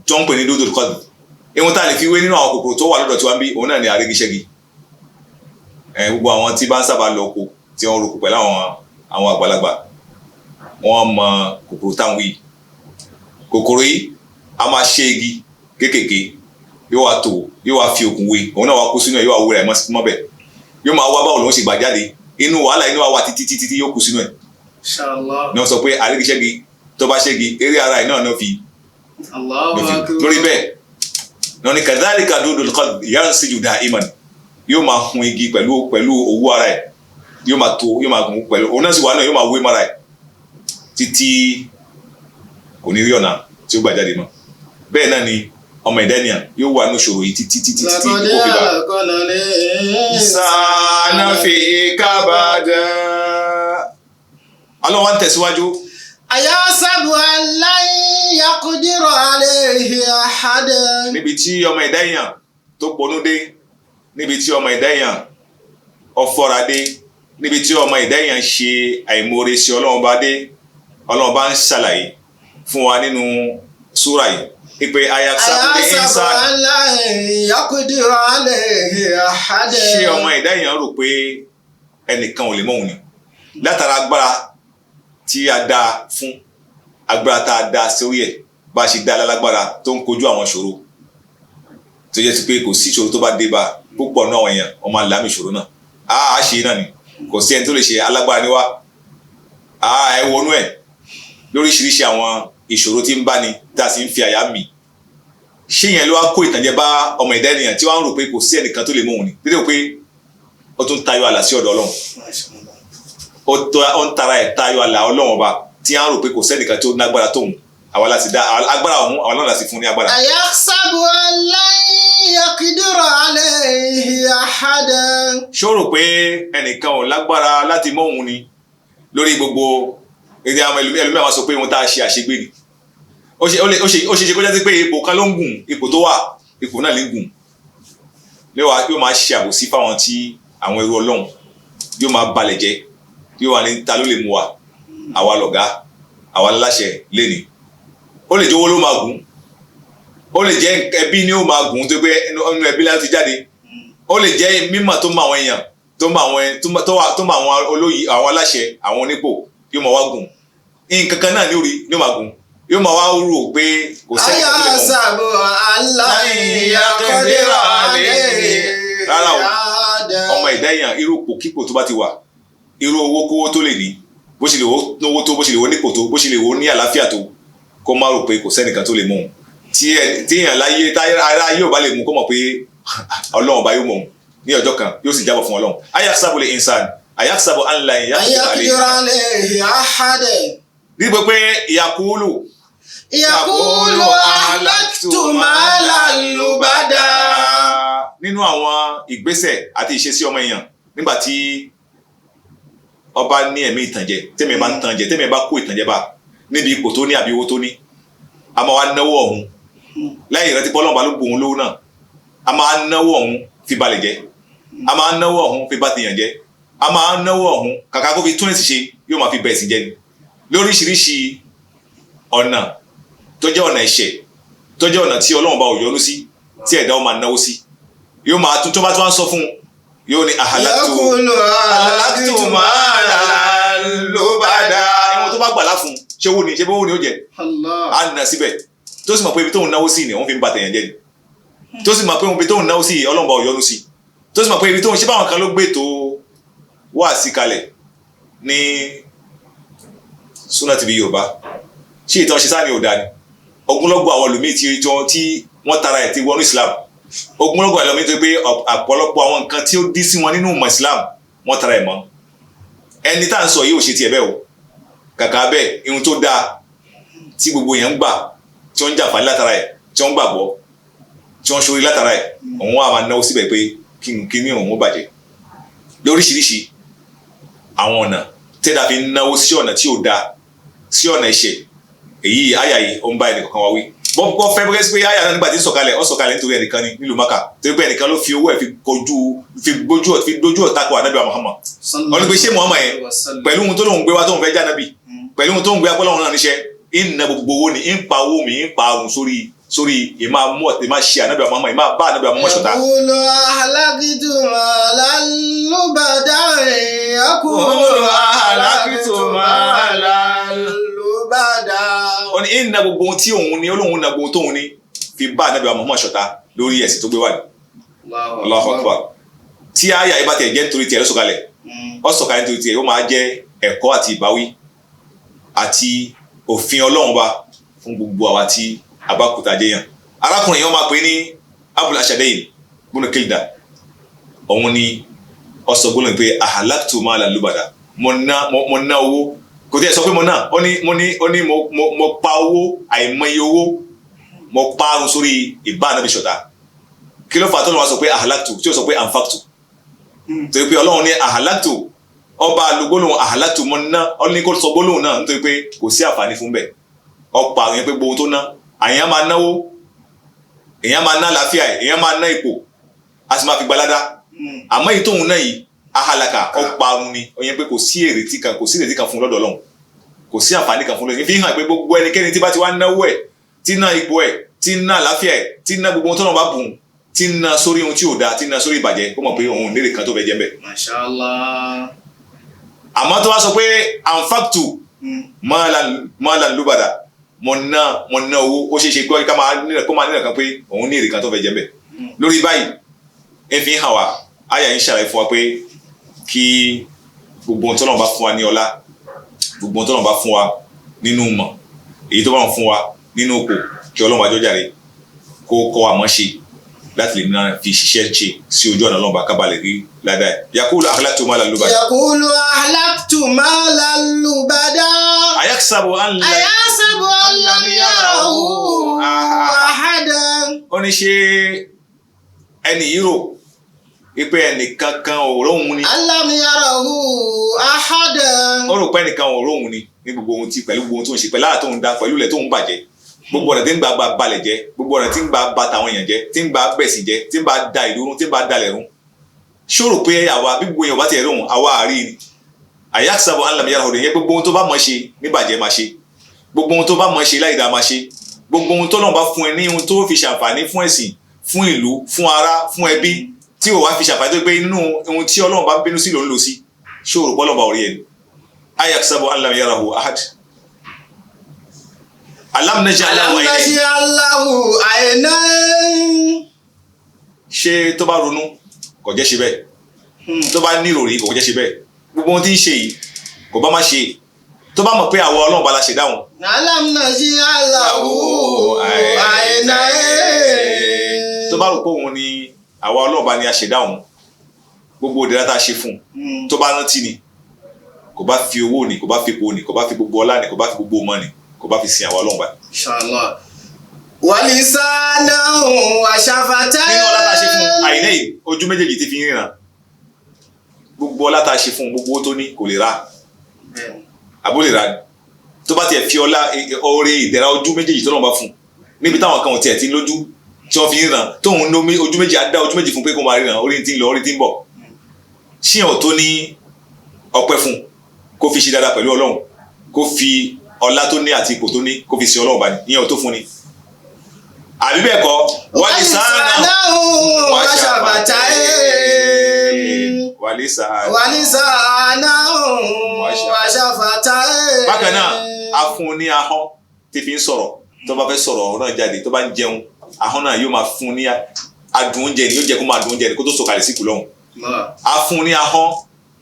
tó ń pè ní dúdú kọ́dù ihun tá a lè fi wé nínú àwọn kòkòrò tó wà lọ́dọ̀ tí wọ́n bí òun náà ni àrégiṣẹ́gi gbogbo àwọn tí bá ń sábà lọ oko tí wọ́n roko pẹ̀lú àwọn àgbàlagbà wọ́n mọ kòkòrò táwọn yìí kòkòrò yìí a máa ṣe igi kéékèèké yóò wá fi òkun wé òun náà wá kó sínú ẹ̀ yóò wá wúra ẹ̀ mọ́bẹ̀ yóò máa wá báwo lòun ṣe gbà jáde inú wàhálà inú wa wà títí yóò kú sínú ẹ̀ ní wọ́n sọ pé àrégiṣẹ́gi tó bá ṣẹ́gi eré ara ẹ̀ náà fi lórí bẹ́ẹ̀ náà ni kadhalika dudul qadr yansiju da'iman yóò máa hun igi pẹ̀lú owó ara ẹ̀ yóò máa hun pẹ̀lú òun náà sì wà náà yóò máa wé mara ẹ̀ títí kò ní rí ọ̀nà tí ó gbà jáde mọ́ bẹ́ẹ̀ náà ni ọmọ ẹ̀dá ènìyàn yóò wà ní ìṣòro yìí títí kò fi bá insana fi kabad Allah wá ń tẹ̀síwájú. Ayasabu an lan yaqdira alayhi ahad. Níbi tí ọmọ ẹ̀dá èèyàn tó ponú dé, níbi tí ọmọ ẹ̀dá èèyàn ọ̀fọ́ra dé, níbi tí ọmọ ẹ̀dá èèyàn ṣe àìmoore sí Ọlọ́run bá dé, Ọlọ́run bá ń ṣàlàyé fún wa nínú súra yìí ìpè ayaksabu insan yaqdiru alayhi ahad. ṣé ọmọ ẹ̀dá èèyàn rò pé ẹnìkan ò lè mọ̀ òun ni látara agbára tí a dá fún agbára tá a dá sórí ẹ̀ bá a ṣe dá lálágbára tó ń kojú àwọn ìṣòro tó jẹ́ sí pé kò sí ìṣòro tó bá dé bá púpọ̀ náà àwọn èèyàn ọmọ àlámì ìṣòro náà a ṣe náà ni kò sí ẹni tó lè ṣe alágbára níwá ẹ wọnú ẹ lóríṣiríṣi àwọn ìṣòro tí ń bá ni tá a sì ń fi àyà mì ṣé yẹn ló wá kó ìtànjẹ bá ọmọ ẹ̀dá ènìyàn tí wọ́n ń rò pé kò sí ẹnìkan tó lè mọ̀ òun ni dídé pé ó tún tayọ àlà sí ọ̀dọ̀ Ọlọ́run ó ń tara ẹ̀ tayọ àlà Ọlọ́run ọba tí wọ́n ń rò pé kò sẹ́nìkan tó lágbára tóun àwa láti dá agbára ọ̀hún àwa náà láti fún ní agbára. ayahsabu an lan yaqdiru alayhi ahad. ṣó rò pé ẹnìkan ò lágbára láti mọ̀ òun ni lórí gbogbo èdè àwọn ẹlòmíràn wá sọ pé wọn tá a ṣe àṣegbè ni ó ṣe kó jẹ́ pé ipò kan ló ń gùn ipò tó wà ipò náà lè ń gùn yóò máa ṣe àbòsí fáwọn tí àwọn ẹrú Ọlọ́run yóò máa balẹ̀ jẹ́ yóò wà ní ta ló lè mú wa àwa lọ̀gá àwa láṣẹ lẹ́ni ó lè jẹ́ owó ló máa gùn ó lè jẹ́ ẹbí ni ó máa gùn tó pé inú ẹbí láti jáde ó lè jẹ́ mímọ̀ tó mọ àwọn èèyàn tó mọ àwọn olóyè àwọn aláṣẹ àwọn onípò yóò máa wá gùn nǹkan kan náà ní orí ni ó máa gùn yóò máa wá rò pé kò sẹ́yìn tó lè mọ̀. ayahsabu an lan yaqdiru alayhi rárá o ọmọ ẹ̀dá èèyàn irú pòkípò tó bá ti wà irú owó kówó tó lè ní bó ṣe lè náwó tó bó ṣe lè wó nípò tó bó ṣe lè wó ní àlàáfíà tó kó má rò pé kò sẹ́nìkan tó lè mọ̀ tí èèyàn láyé ara ayé ò bá lè mú kó mọ̀ pé Ọlọ́run ọba yóò mọ̀ ní ọjọ́ kan yóò sì jábọ̀ fún Ọlọ́run ayahsabu al-insan ayahsabu an lan yaqdiru alayhi ahad. nígbà pé yaqulu ahlaktu malan lubada. nínú àwọn ìgbésẹ̀ àti ìṣesí ọmọ èèyàn nígbà tí ọba ní ẹ̀mí ìtànjẹ tẹ́mi bá ń tànjẹ tẹ́mi bá kó ìtànjẹ bá níbi ipò tó ní àbí owó tó ní a máa wá náwó ọ̀hún lẹ́yìn ìrántí bọ́lọ́mù bá ló gbòun lówó náà a máa náwó ọ̀hún fi balẹ̀ jẹ́ a máa náwó ọ̀hún fi bá tèèyàn jẹ́ a máa náwó ọ̀hún kàkà kó fi tún ẹ̀sìn ṣe yóò máa fi bẹ̀ẹ̀ sí jẹ́ ni lóríṣiríṣi ọ̀nà tó jẹ́ ọ̀nà ẹ̀ṣẹ̀ tó jẹ́ ọ̀nà tí Ọlọ́run bá ò yọ́nú sí tí ẹ̀dá ó máa náwó sí yóò máa tún tó bá tún wá sọ fún yóò ní ahlaktu malan lubada ìwọ̀n tó bá gbà láfún ṣé owó ni ó jẹ á nà síbẹ̀ tó sì mọ̀ pé ibi tóun náwó sí ni wọ́n fi ń ba tẹ̀yàn jẹ́ ni tó sì mọ̀ pé ibi tóun náwó sí Ọlọ́run bá ò yọ́nú sí tó sì mọ̀ pé ibi tóun ṣe báwọn kan ló gbé tó wá sí kalẹ̀ ní Sunna TV Yorùbá ṣé ìtàn ṣe sáà ní òdà ni ogunlọ́gọ̀ àwọn ẹlòmíì tí wọ́n tara ẹ̀ ti wọnú Islam ogunlọ́gọ̀ ẹlòmíì tó gbé ọ̀pọ̀lọpọ̀ àwọn nǹkan tí ó dí sí wọn nínú ìmọ̀ Islam wọ́n tara ẹ̀ mọ́ ẹni tá à ń sọ yìí ò ṣe tiẹ̀ bẹ́ẹ̀ o kàkà bẹ́ẹ̀ irun tó dáa tí gbogbo èèyàn ń gbà tí wọ́n ń jàǹfààní látara ẹ̀ tí wọ́n ń gbàgbọ́ tí wọ́n ń ṣorí látara ẹ̀ òun á máa náwó síbẹ̀ pé kí ni òun ó bàjẹ́ lóríṣiríṣi àwọn ọ̀nà tẹ́dà fi ń náwó sí ọ̀nà tí ò dáa sí ọ̀nà ẹ̀ṣẹ̀ èyí àyà yìí ó ń bá ẹnì kankan wá wí bọ́ fẹ́ bẹ́ẹ̀ sí pé àyà náà nígbà tí ń sọ̀kalẹ̀ ó sọ̀kalẹ̀ nítorí ẹnìkan ní nílùú Mákà torí pé ẹnìkan ló fi owó ẹ̀ fi dojú ọ̀tá kọ ànábì Muhammad wọ́n ní pé ṣé Muhammad yẹn pẹ̀lú ohun tó lóun gbé wá tóun fẹ́ já nábì pẹ̀lú ohun tó ń gbé apọ́lọ́run náà níṣẹ́ ìnà gbogbo owó ni ń pa owó mi ń pa àrùn sórí ìmáa ṣe ànábì Muhammad ìmáa bá ànábì Muhammad ṣọ̀tá. yaqulu ahlaktu malan lubada yaqulu ahlaktu malan lubada. ó ní ìnà gbogbo ohun tí òun ní olóhùn náà gbogbo tóun ní fi bá ànábì Muhammad ṣọ̀tá lórí ẹ̀sìn tó gbé wá ní. Allahu Akbar tí àyà yìí bá tẹ̀ jẹ́ nítorí tiẹ̀ ló sọ̀kalẹ̀ ó sọ̀kalẹ̀ nítorí tiẹ̀ ó máa jẹ́ ẹ̀kọ́ àti ìbáwí àti òfin Ọlọ́run bá fún gbogbo àwa tí abákúta jẹyàn arákùnrin yẹn máa pè ní Abul Ashadayn bùnú Kilda òun ni ọsọgbónà pé ahlaktu malan lubada mo ná owó kò tí ẹ sọ pé mo ná ó ní mo pa owó àìmọye owó mo pa àrùn sórí ìbá ànábì ṣọ̀tá kí ló fà tó lọ́wọ́ sọ pé ahlaktu tí ó sọ pé anfaqtu torí pé Ọlọ́run ní ahlaktu ọba alùgbólóhùn ahlaktu mo ná ó ní kó sọ gbólóhùn náà nítorí pé kò sí àǹfààní fún bẹ́ẹ̀ ọ̀pọ̀ àwọn yẹn pé gbogbo tó ná àyàn máa náwó èèyàn máa ná àlàáfíà èèyàn máa ná ipò a sì máa fi gbalada àmọ́ èyí tóun náà yìí ahalaka ọ̀parun ni ọ̀yẹn pé kò sí ìrètí kan fún lọ́dọ̀ Ọlọ́run kò sí àǹfààní kan fún lọ́dọ̀ fi hàn pé gbogbo ẹnikẹ́ni tí bá ti wá náwó ẹ̀ tí ń ná ipò ẹ̀ tí ń ná àlàáfíà ẹ̀ tí ń ná gbogbo ohun tọ́lọ́run bá bùn tí ń ná sórí ohun tí ò dáa tí ń ná sórí ìbàjẹ́ kó mọ̀ pé òun lérè kan tó fẹ́ jẹ́ bẹ́ẹ̀. Masha Allah. àmọ́ tó wá sọ pé anfaqtu malan lubada mo ná owó ó ṣeé ṣe kó máa nílẹ̀ kan pé òun ní èrè kan tó fẹ́ jẹ́ bẹ́ẹ̀. lórí báyìí ẹ fi hàn wá àyà yín ṣàlàyé fún wa pé kí gbogbo ohun tọ́lọ́run bá fún wa ní ọlá gbogbo ohun tọ́lọ́run bá fún wa nínú mọ̀ èyí tó bá ń fún wa nínú òkò kí Ọlọ́run àjọ jàre kó kọ́ àmọ́ ṣe láti lè náà fi ṣiṣẹ́ ṣe sí ojú ọ̀nà Ọlọ́run bá kábàlẹ̀ rí ládàá yakulu ahlaktu malan lubada. Yakulu ahlaktu malan lubada. Ayahsabu an lam yarahu ahadan. ó ní ṣe ẹni yìí rò ipe ẹnìkan kan ò róhun ni. Lam yarahu ahadan. ó rò pé ẹnìkan ò róhun ni ní gbogbo ohun tí pẹ̀lú gbogbo ohun tó ń ṣe pẹ̀lú àtò ń dá pẹ̀lú ilẹ̀ tó ń bàjẹ́ gbogbo ọ̀nà tí ń gba balẹ̀ jẹ́ gbogbo ọ̀nà tí ń gba bàtà àwọn èèyàn jẹ́ tí ń gba bẹ̀sìn jẹ́ tí ń bá da ìlú run tí ń bá dalẹ̀ run ṣó rò pé àwa bí gbogbo èèyàn bá tiẹ̀ róhun àwa àárí ni àyàksábọ̀ an lam yarahu yẹn gbogbo ohun tó bá mọ̀ ṣe níbàjẹ́ máa ṣe gbogbo ohun tó bá mọ̀ ṣe láìda máa ṣe gbogbo ohun tó náà bá fún ẹ ní ohun tó fi ṣàǹfààní fún ẹ̀sìn fún ìlú fún ará fún ẹbí tí ò wá fi ṣàǹfààní tó pé nínú ohun tí Ọlọ́run bá bínú sí ló ń lò sí ṣó rò pé Ọlọ́run bá orí ẹni ayahsabu an lam yarahu ahad alam naj'al lahu aynayn ṣé tó bá ronú kò jẹ́ ṣe bẹ́ẹ̀ tó bá ní ìròrí kò jẹ́ ṣe bẹ́ẹ̀ gbogbo ohun tí ń ṣe yìí kò bá má ṣe tó bá mọ̀ pé àwọn Ọlọ́run bá la ṣe dáhùn. Alam naj'al lahu aynayn. tó bá rò pé òun ni àwọn Ọlọ́run bá ní a ṣe dáhùn gbogbo òdìrá tá a ṣe fún un tó bá rántí ni kò bá fi owó ni kò bá fi ipò ni kò bá fi gbogbo ọlá ni kò bá fi gbogbo ọmọ ni kò bá fi sin àwọn Ọlọ́run bá. Inshallah. Wa lisanan wa shafatayn. nínú ọlá tá a ṣe fún àìlẹ́ yìí ojú méjèèjì ti fi ń ríran gbogbo ọlá tá a ṣe fún gbogbo owó tó ní kò lè ra àbó lè ra tó bá tiẹ̀ fi ọlá oore ìdẹ̀ra ojú méjèèjì tó náà bá fún níbi táwọn kan ò tiẹ̀ ti lójú tí wọ́n fi ń ríran tóun ní ojú méjì á dá ojú méjì fún pé kó máa ríran orí ti ń lọ orí ti ń bọ̀ ṣíyàn ò tó ní ọpẹ́ fún kó fi ṣe dáadáa pẹ̀lú Ọlọ́run kó fi ọlá tó ní àti ipò tó ní kó fi sin Ọlọ́run bá ní ìyẹn ò tó fún ni àbí bẹ́ẹ̀ kọ́ walisanahu wa shafatayn bákan náà a fún un ní ahọ́n tí fi ń sọ̀rọ̀ tó bá fẹ́ sọ̀rọ̀ ọ̀rọ̀ náà jáde tó bá ń jẹun ahọ́n náà yóò máa fún un ní adùn oúnjẹ ni yóò jẹ́ kó máa dùn oúnjẹ ni kó tó sọ̀kalẹ̀ sí kùlọ́hùn a fún un ní ahọ́n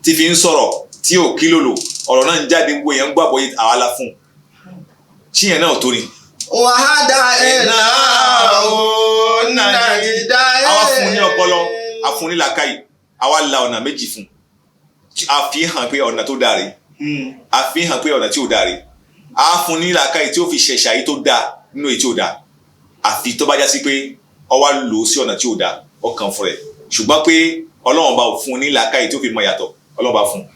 tí fi ń sọ̀rọ̀ tí ò kí lòlò ọ̀rọ̀ náà ń jáde gbogbo èèyàn ń gbàgbọ́ àwa la fún un ṣíyẹn náà tó ni. wàhádà ẹ̀nà ònàdìdá ẹ̀. àwa fún un ní ọpọlọ a fún un ní làákàyè àwa la ọ̀nà méjì fún un a fi hàn pé ọ̀nà tó dáa rè a fi hàn pé ọ̀nà tí ò dáa rè a fún un ní làákàyè tí ó fi ṣẹ̀ṣà yìí tó dáa nínú èyí tí ò dáa àfi tó bá já sí pé ó wá lò ó sí ọ̀nà tí ò dáa ọkàn fún rẹ̀ ṣùgbọ́n pé Ọlọ́run bá fún un ní làákàyè tí ó fi mọ yàtọ̀ Ọlọ́run bá fún un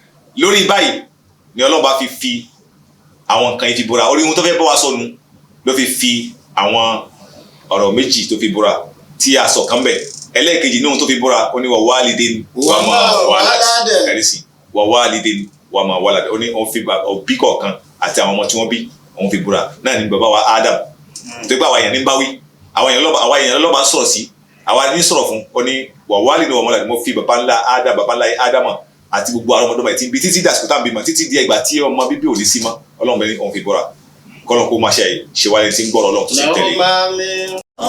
lórí báyìí ni Ọlọ́run bá fi àwọn nǹkan yìí fi búra orí ohun tó fẹ́ bọ́ wa sọnù ló fi àwọn ọ̀rọ̀ méjì tó fi búra tí a sọ kan bẹ̀ ẹlẹ́ẹ̀kejì ní ohun tó fi búra ó ní wa walidin wa ma walad ẹ̀rísì wa walidin wa ma walad ó ní òun fi òbí kọ̀ọ̀kan àti àwọn ọmọ tí wọ́n bí òun fi búra náà ní bàbá wa Adam tó gbà àwọn èèyàn ní báwí àwọn èèyàn lọ́ba sọ̀rọ̀ sí àwa ní sọ̀rọ̀ fún ó ní wa walidin wa ma walad mo fi bàbá ńlá Adam àti gbogbo àwọn ọmọdé ọmọ ẹ̀ tí ń bi títí dàsìkò tá à ń bímọ títí di ẹgbà tí ọmọ bíbí ò ní sí mọ́ Ọlọ́run bẹ́ẹ̀ ni òun fi búra kọ́lọ́n kó máa ṣe wáyé tí ń gbọ́rọ̀ Ọlọ́run tó sì tẹ̀lé.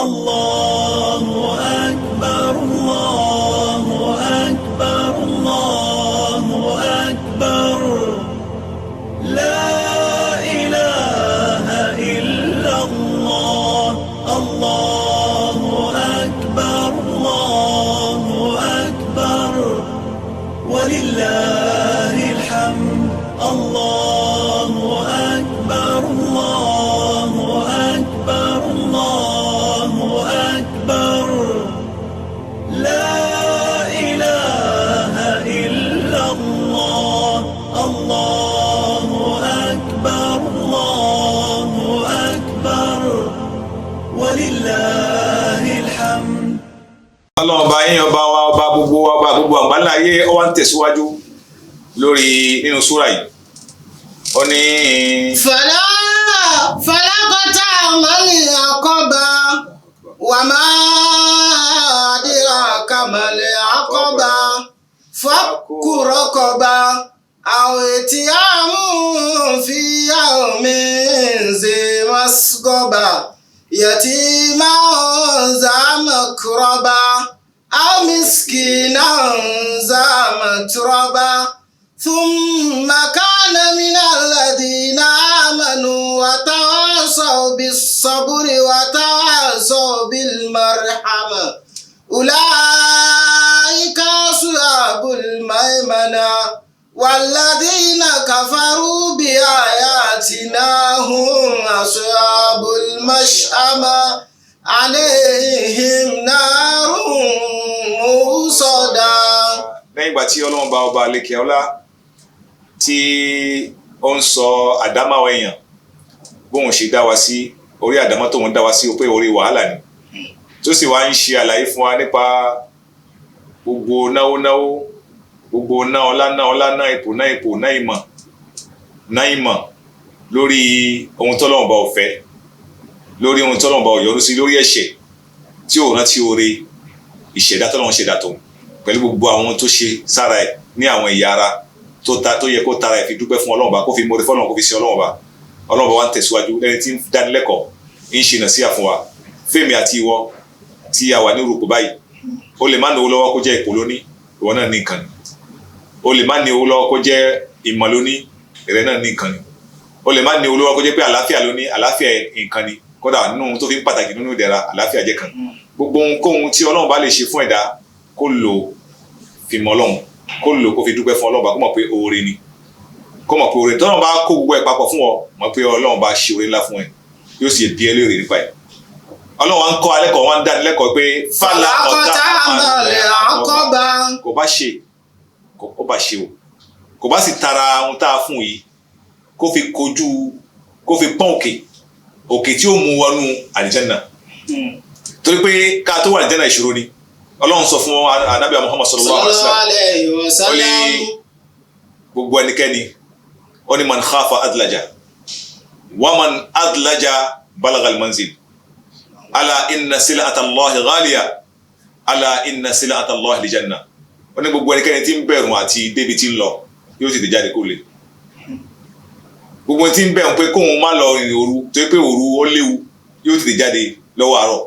Allahu akbar, Allahu akbar, Allahu akbar. La ilaha illallah. Allahu akbar, Allahu akbar. Walillahil hamd. Allahu akbar, Allahu akbar, Allahu akbar. La ilaha illallah. Allahu akbar, Allahu akbar. Walillahil hamd. Ọlọ́run ọba yín ọba wa ọba gbogbo àgbáláyé ó wá ń tẹ̀síwájú lórí nínú súrà yìí ó ní. fàlà kọta àmàlì وما أدراك ما العقبة فك رقبة أو إطعام في يوم ذي مسغبة يتيما ذا مقربة أو مسكينا ذا متربة ثم كان من الذين آمنوا وتواصوا بالصبر وتواصوا بالمرحمة أولئك أصحاب الميمنة والذين كفروا بآياتنا هم أصحاب المشأمة عليهم نار مؤصدة. lẹ́yìn ìgbà tí ọlọ́run bá ọba lékè ọlá tí ó ń sọ àdámáwọ̀ èèyàn bóun ṣe dá wa sí orí àdámọ́ tóun dá wa sí pé orí wàhálà ni tó sì wá ń ṣe àlàyé fún wa nípa gbogbo náwó gbogbo náà ipò náà ìmọ̀ lórí ohun tọ́lọ́run bá ò fẹ́ lórí ohun tọ́lọ́run bá ò yọ́nú sí lórí ẹ̀ṣẹ̀ tí ò rántí oore ìṣẹ̀dá tọ́lọ́run ṣẹ̀dá tó pẹ̀lú gbogbo àwọn tó ṣe sára ẹ̀ ní àwọn ẹ̀yà ara tó yẹ kó tara ẹ̀ fi dúpẹ́ fún ọlọ́run bá kó fi mọ̀rẹ́ fọ́lọ́run kó fi sin ọlọ́run bá wá ń tẹ̀síwájú lẹ́ni tí ń dánilẹ́kọ̀ọ́ ń ṣe nà sí àfún wa fèmí àti ìwọ tí a wà ní orúkọ báyìí o lè má ní owó lọ́wọ́ kó jẹ́ ipò lóní ìwọ náà ní nǹkan ni o lè má ní owó lọ́wọ́ kó jẹ́ ìmọ̀ lóní ìrẹ́ náà ní nǹkan ni o lè má ní owó lọ́wọ́ kó jẹ́ pé àlàáfíà lóní àlàáfíà nǹkan ni kódà nínú tó fi ń pàtàkì nínú ìdẹ̀ra àlàáfíà jẹ́ kan gbogbo ohunkóhun tí ọlọ́run bá lè ṣe fún ẹ̀dá kó lò fi mọ ọlọ́run kó lò kó fi dúpẹ́ fún ọlọ́run bá kó mọ̀ pé oore ni kó mọ̀ pé oore tọ́lọ́run bá kó gbogbo ẹ̀ papọ̀ fún ọ mọ̀ pé ọlọ́run bá ṣe oore ńlá fún ẹ yóò sì bí ẹ léèrè nípa ẹ̀ ọlọ́run wa ń kọ́ alẹ́kọ̀ọ́ wa ń dá lẹ́kọ̀ọ́ pé fàlà ọ̀tá àkọ́bá kò bá ṣe o kò bá sì tara ohun tá a fún yìí kó fi pọ́n òkè tí ó mú wọnú àlìjẹ́nà torí pé ká tó wà àlìjẹ́nà ìṣòro ni ọlọ́run sọ fún anábíà Muhammad sallallahu alaihi wasallam ó ní gbogbo ẹnikẹ́ni ó ní man khafa adlaja wa man adlaja balagal manzil ala inna sil'ata Allahi ghaliya ala inna sil'ata Allahi aljanna ó ní gbogbo ẹnikẹ́ni tí ń bẹ̀rù àti débi tí ń lọ yóò sì jáde kó lè gbogbo tí ń bẹ̀rù pé kóun má lọ rìnrìn òru tó pé òru ó léwu yóò sì jáde lọ́wọ́ àárọ̀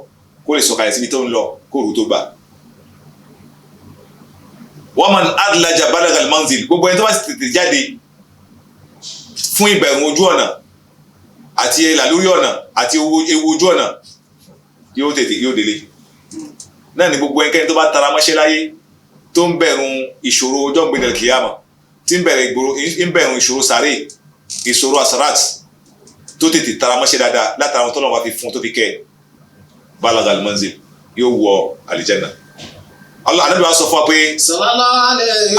kó lè sọ̀kalẹ̀ síbi tó ń lọ kó òru tó gbà wa man adlaja balagal manzil gbogbo ẹni tó bá sì tètè jáde fún ìbẹ̀rù ojú ọ̀nà àti ẹ̀là lórí ọ̀nà àti ewu ojú ọ̀nà yóò délé náà ni gbogbo ẹnikẹ́ni tó bá tara mọ́ṣẹ́ láyé tó ń bẹ̀rù ìṣòro ọjọ́ gbẹ̀dẹ̀ kìyàmà tí ń bẹ̀rù ìṣòro sàárè ìṣòro asarat tó tètè tara mọ́ṣẹ́ dáadáa látara àwọn tọ́lọ́ wa fi fún tó fi kẹ́ balagal manzil yóò wọ àlìjẹ́nà Ànábì wa sọ fún wa pé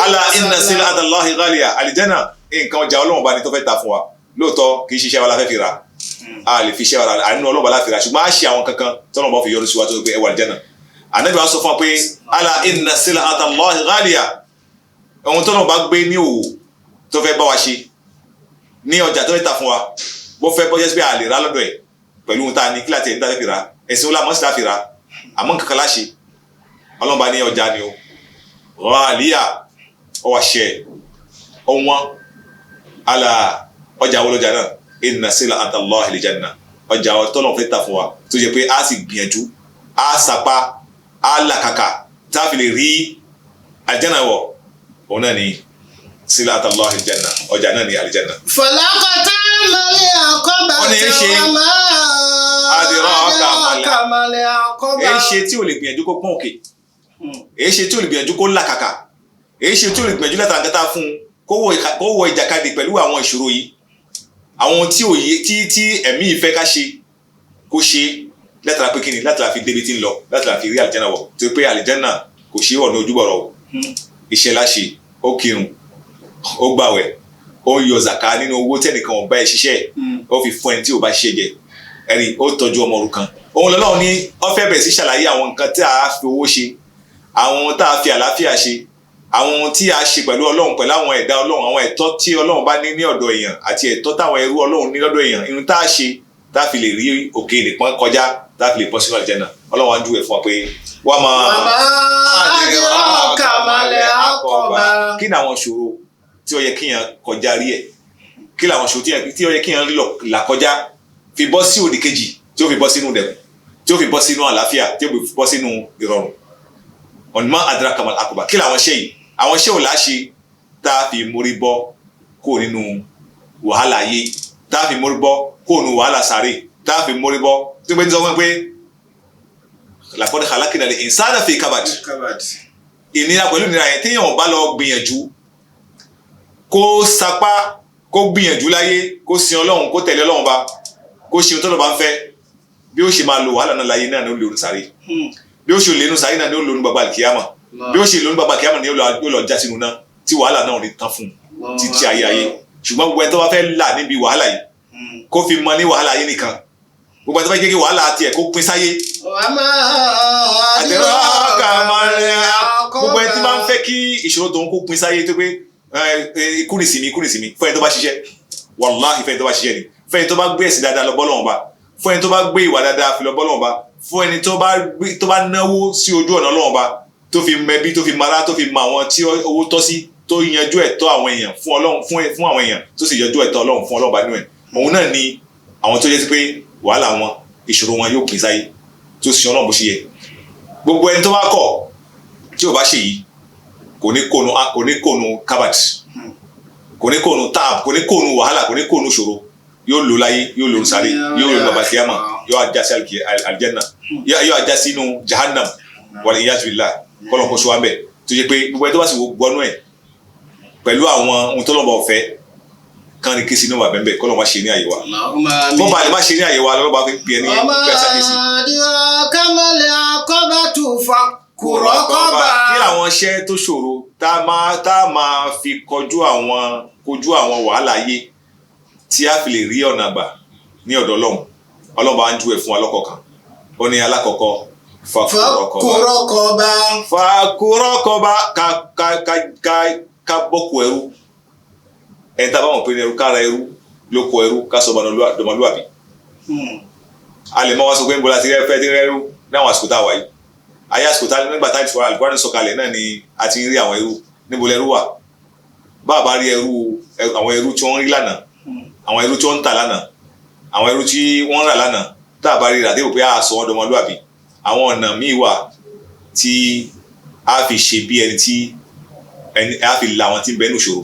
ala inna sil'ata Allahi ghaliya àlìjẹ́nà nǹkan ọjà ọlọ́run bá ní tó fẹ́ ta fún wa lóòótọ́ kì í ṣiṣẹ́ wa la fẹ́ fi ra a lè fi ṣẹ́ wa àánú ọlọ́run bá la fi ra ṣùgbọ́n a ṣe àwọn kankan tọ́lọ́ bá fi yọrù sí wa tó pé ẹwà àlìjẹ́nà Ànábì wa sọ fún wa pé ala inna sil'ata Allahi ghaliya ohun tọ́lọ́ bá gbé ní òwò tó fẹ́ bá wa ṣe ní ọjà tó fẹ́ ta fún wa bó fẹ́ bọ́jẹ́ pé a lè ra lọ́dọ̀ ẹ̀ pẹ̀lú ohun tá a ní kí láti ẹ̀ ní tá a fẹ́ fi ra ẹ̀sìn ọlá mọ́sí tá a fi ra àmọ́ kankan láṣẹ ọlọ́run bá ní ọjà ni o ghaliya ọwà ṣẹ ọwọ́n ala ọjà wọlọjà náà inna sil'ata Allahi aljanna ọjà tọ́lọ̀ fẹ́ ta fún wa tó jẹ́ pé a sì gbìyànjú a sapa a làkàkà tá a fi lè rí aljanna wọ̀ òun náà ni sil'ata Allahi aljanna ọjà náà ni aljanna. falaqata mali aqaba wọ́n ní ṣe adiraka mali aqaba èyí ṣe tí o lè gbìyànjú kó pọ́n òkè èyí ṣe tí o lè gbìyànjú kó làkàkà èyí ṣe tí o lè gbìyànjú látara nǹkan tá a fún un kó wọ ìjàkadì pẹ̀lú àwọn ìṣòro yìí àwọn tí ẹ̀mí ìfẹ́ ká ṣe kó ṣe látara pé kíni látara fi débi tí ń lọ látara fi rí àlìjánà wọ̀ tó pé àlìjánà kò ṣe wọ̀ ní ojúbọ̀rọ̀ o iṣẹ́ láṣe ó kírun ó gbàwẹ̀ ó yọ zàká nínú owó tẹ́nìkan ọ̀bá ẹ̀ ṣiṣẹ́ ó fi fún ẹni tí ò bá ṣiṣẹ́ jẹ ẹni ó tọ́jú ọmọ òrukàn òun lọ́lọ́run ní ó fẹ́ bẹ̀rẹ̀ sí ṣàlàyé àwọn nǹkan tí a fi owó ṣe àwọn tá a fi àlàáfíà ṣe àwọn ohun tí a ṣe pẹ̀lú ọlọ́run pẹ̀lú àwọn ẹ̀dá ọlọ́run àwọn ẹ̀tọ́ tí ọlọ́run bá ní ọ̀dọ̀ èèyàn àti ẹ̀tọ́ táwọn ẹrú ọlọ́run ní lọ́dọ̀ èèyàn irun tá a ṣe tá a fi lè rí òkè lè pọ́n kọjá tá a fi lè pọ́n sínú àlìjẹ́nà ọlọ́run á júwe fún wa pé wọ́n máa kàmálẹ̀ àkọ́bà. kí ni àwọn ìṣòro tí ó yẹ kíyàn kọjá rí ẹ̀ kí ni àwọn ìṣòro tí ó yẹ kíyàn là kọjá fi bọ́ sí òdì kejì tí ó fi bọ́ sínú dẹ̀kun tí ó fi bọ́ sínú àlàáfíà tí ó fi bọ́ sínú ìrọ̀rùn ọ̀nà àdúrà kàmálẹ̀ àkọ́bà kí ni àwọn iṣẹ́ yìí àwọn iṣẹ́ ò láṣe tá a fi mórí bọ́ kó nínú wàhálà ayé tá a fi mórí bọ́ kó nínú wàhálà sáré tá a fi mórí bọ́ tó gbé ní sọ pé laqad khalaqna al-insana fi kabad ìnira pẹ̀lú ìnira yẹn téèyàn bá lọ gbìyànjú kó sapá kó gbìyànjú láyé kó sin ọlọ́run kó tẹ̀lé ọlọ́run bá kó ṣe ohun tó lọ́ bá ń fẹ́ bí ó ṣe máa lo wàhálà náà láyé náà ni ó lè orun sáré bí ó ṣe lè nu sáré náà ni ó lè orun gbàgbà kìámà bí ó ṣe lè orun gbàgbà kìámà ni ó lọ já sínú náà tí wàhálà náà rí tán fún títí ayé ṣùgbọ́n gbogbo ẹni tó bá fẹ́ là níbi wàhálà yìí kó fi mọ ní wàhálà yìí nìkan gbogbo ẹni tó bá jẹ́ kí wàhálà tiẹ̀ kó pín sáyé gbogbo ẹni tí máa ń fẹ́ kí ìṣòro tó ń kó pín sáyé tó pé kúrìsìmí fún ẹni tó bá ṣiṣẹ́ wàláhì fún ẹni tó bá ṣiṣẹ́ ni fún ẹni tó bá gbé ẹ̀sìn dáadáa lọ bọ́lọ́run bá fún ẹni tó bá gbé ìwà dáadáa fi lọ bọ́lọ́run bá fún ẹni tó bá náwó sí ojú ọ̀nà Ọlọ́run bá tó fi mẹbí tó fi mara tó fi mọ àwọn tí owó tọ́ sí tó yanjú ẹ̀tọ́ àwọn èèyàn fún Ọlọ́run fún àwọn èèyàn tó sì yanjú ẹ̀tọ́ Ọlọ́run fún Ọlọ́run bá nínú ẹ̀ òun náà ni àwọn tó jẹ́ sí pé wàhálà wọn ìṣòro wọn yóò pín sáyé tó sì Ọlọ́run bó ṣe yẹ gbogbo ẹni tó bá kọ̀ tí ò bá ṣe yìí kò ní kónu kábàd kò ní kónu táàb kò ní kónu wàhálà kò ní kónu ṣòro yóò lò láyé yóò lò sáré yóò lò bàbá kíámà yóò ajá sí aljanna yóò ajá sínú jahannam wal iyaz billah kọ́lọ̀ kó ṣe wá bẹ̀ tó yẹ pé gbogbo ẹni tó bá sì gbọ́nú ẹ̀ pẹ̀lú àwọn ohun tó lọ́nà ọ̀fẹ́ kan ní kí sínú wà bẹ́ẹ̀ kọ́lọ̀ wá ṣe ní àyè wa bó ba lè má ṣe ní àyè wa lọ́wọ́ bá fi pè é ní ìgbésà kìí sí. kàmálẹ̀ àkọ́bà tó fa kùrọ́kọ́bà. kí làwọn iṣẹ́ tó ṣòro tá a máa fi kojú àwọn wàhálà ayé tí a fi lè rí ọ̀nà àgbà ní ọ̀dọ̀ Ọlọ́run bá ń jú ẹ̀ fún wa lọ́kọ̀ọ̀kan ó ní alákọ̀ọ́kọ́ fàkúrọ́kọ́bà ká bọ́kù ẹrú ẹni tá a bá mọ̀ pé ní ẹrú kára ẹrú lóko ẹrú ká sọ ọmọlúwàbí a lè mọ́ wá sọ pé ń bọ́lá ti rẹ́ ti rẹ́rú náwọn àsìkò tá a wà yìí ayé àsìkò tá nígbà tá ìfọwọ́ Al-Qur'an sọ̀kalẹ̀ náà ni a ti ń rí àwọn ẹrú níbo lẹ́rú wà bá rí àwọn ẹrú tí wọ́n rí lánàá àwọn ẹrú tí wọ́n ń tà lánàá àwọn ẹrú tí wọ́n ń rà lánàá tá a bá rí ràdé òpé a sọ wọn dọmọlúwàbí àwọn ọ̀nà míì wà tí a fi ṣe bí ẹni tí a fi la àwọn tí ń bẹ nù ṣòro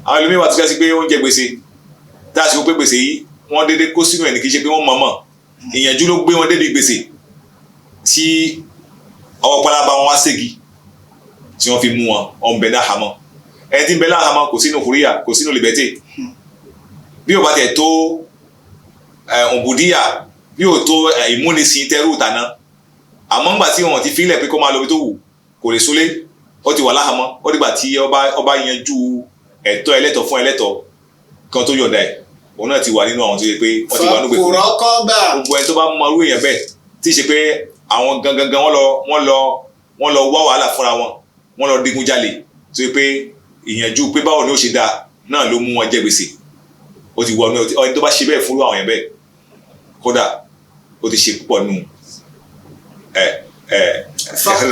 àwọn ẹlòmíì wà tó kẹ́ sí pé oúnjẹ gbèsè tá a sì wọ́n pé gbèsè yìí wọ́n dédé kó sínú ẹ̀ ní kì í ṣe pé wọ́n mọ̀ọ́mọ̀ ìyànjú ló gbé wọn débi gbèsè tí ọwọ́ pálábá wọn wá ségi tí wọ́n fi mú wọn ọ̀n bẹ̀ náà hamọ́ ẹni tí ń bẹ náà hamọ́ kò sínú kúríyà kò sínú liberté bí o bá tẹ̀ tó òbúdíyà bí o tó ìmúnisìn tẹ́rù tàná àmọ́ ńgbà tí wọ́n ti fílẹ̀ pé kó máa lọ bí tó wù kò lè súnlé ó ti wà láhàmọ́ ó dìgbà tí ọba yanjú ẹ̀tọ́ ẹlẹ́tọ̀ fún ẹlẹ́tọ̀ kan tó yọ̀ǹda ẹ̀ òun náà ti wà nínú àwọn tó yẹ pé wọ́n ti wà nígbè kúrò gbogbo ẹni tó bá mọ irú èèyàn bẹ́ẹ̀ tí ì ṣe pé àwọn gangan wọ́n lọ wá wàhálà fúnra wọ́n lọ digun jalè tó yẹ pé ìyànjú pé báwo ni ó ṣe dáa náà ló mú wọn jẹ gbèsè ó ti wọ ẹni tó bá ṣe bẹ́ẹ̀ fúnrú àwọn yẹn bẹ́ẹ̀ kódà ó ti ṣe púpọ̀ nù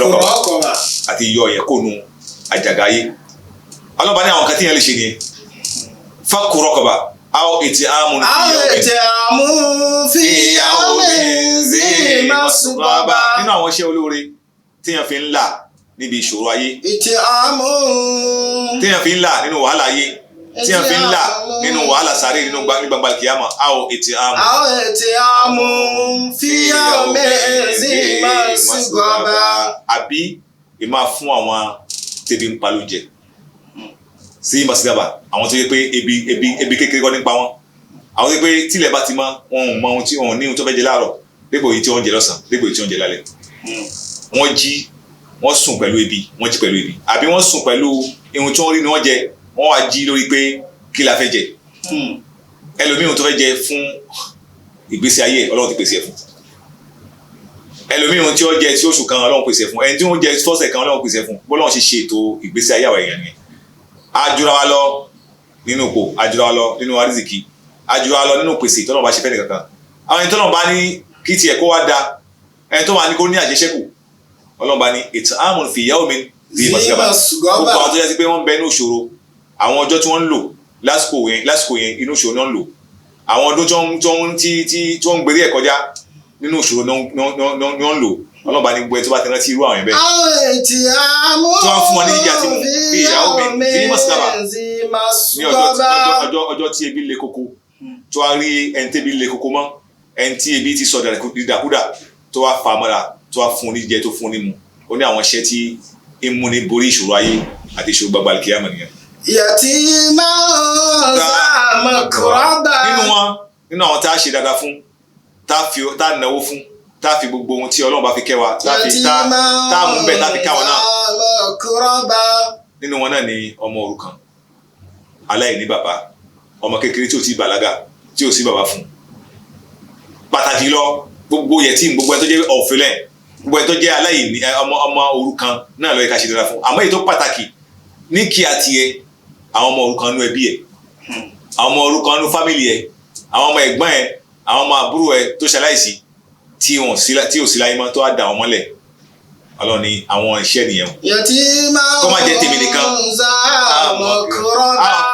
lọ́kọ̀ọ́ àti yọ ọ̀yẹ́ kó nu àjàgáyé ọlọ́ba ní àwọn kan tí yẹn lè ṣe nìyẹn fakku raqaba aw it'amun fi yawmin zi masghaba nínú àwọn iṣẹ́ olóore téèyàn fi ń là níbi ìṣòro ayé téèyàn fi ń là nínú wàhálà ayé téèyàn fi ń là nínú wàhálà sáré nínú gbangba kìyàmà aw it'amun fi yawmin zi masghaba àbí ìmá fún àwọn tẹ̀bí ń palú jẹ sí masigaba àwọn tó yẹ pé ebi kékeré kọ́ nípa wọn àwọn tó yẹ pé tílẹ̀ bá ti mọ́ wọn ò mọ ohun tí wọn ò ní ohun tó fẹ́ jẹ láàárọ̀ dípò èyí tí wọ́n jẹ lọ́sàn dípò èyí tí wọ́n jẹ lálẹ́ wọ́n sùn pẹ̀lú ebi wọ́n jí pẹ̀lú ebi àbí wọ́n sùn pẹ̀lú ohun tí wọ́n rí ni wọ́n jẹ wọ́n wá jí lórí pé kí la fẹ́ jẹ ẹlòmíì ohun tó fẹ́ jẹ fún ìgbésí ayé Ọlọ́run ti pèsè ẹ̀ fún ẹlòmíì ohun tí ó jẹ tí oṣù kan Ọlọ́run pèsè ẹ̀ fún ẹni tí wọ́n jẹ fọ́sẹ̀ kan Ọlọ́run pèsè ẹ̀ fún bọ́lọ́run ṣe ṣe ètò ìgbésí ayé àwọn èèyàn nìyẹn ajura wa lọ nínú ipò ajura wa lọ nínú arizikì ajura wa lọ nínú pèsè tọ́nà bá ṣe fẹ́ni kankan àwọn ìtọ́nà bá ní kí tiẹ̀ kó wá da ẹni tó wà ní kó ní àjẹṣẹ́kù ọlọ́run bá ní it'amun fi yawmin dhi masghaba gbogbo àwọn tó yẹ sí pé wọ́n ń bẹ ní ìṣòro àwọn ọjọ́ tí wọ́n ń lò lásìkò yẹn inú ìṣòro náà ń lò àwọn ọdún tí wọ́n ń gbèrè ẹ̀ kọjá nínú ìṣòro ni wọ́n ń lò ọlọ́run bá ní gbogbo ẹ̀ tó bá ti rántí irú àwọn yẹn bẹ́ẹ̀. tí wọ́n fún wọn ní jíjà tí mo fi yawmin dhi masghaba ní ọjọ́ tí ebi le koko tó wá rí ẹni tí ebi le koko mọ́ ẹni tí ebi ti sọ dàkúdà tó wá fa mọ́ra tó wá fún un ní jíjẹ tó fún un ní mu ó ní àwọn iṣẹ́ tí ń múni borí ìṣòro ayé àti ìṣòro gbagba kíyámà nìyẹn. yatiman za makraba. nínú àwọn tá a ṣe dáadáa fún tá a náwó fún tá a fi gbogbo ohun tí Ọlọ́run bá fi kẹ́ wa tá a mú bẹ́ẹ̀ tá a fi káwọn náà. nínú wọn náà ni ọmọ òrukàn aláìní bàbá ọmọ kékeré tí ò ti bàlágà tí ò sí bàbá fún pàtàkì lọ gbogbo yẹtìm gbogbo ẹni tó jẹ́ ọ̀fẹ́lẹ̀ gbogbo ẹni tó jẹ́ aláìní ọmọ òrukàn náà ló yẹ ká ṣe dára fún àmọ́ èyí tó pàtàkì ní kí a tiẹ̀ àwọn ọmọ òrukàn nú ẹbí ẹ̀ àwọn ọmọ òrukàn nú fámìlì ẹ̀ àwọn ọmọ ẹ̀gbọ́n ẹ̀ àwọn ọmọ àbúrò ẹ̀ tó ṣaláìsí tí ò sí láyé mọ́ tó á dà wọ́n mọ́lẹ̀ Ọlọ́run ní àwọn iṣẹ́ nìyẹn kó má jẹ́ tèmi nìkan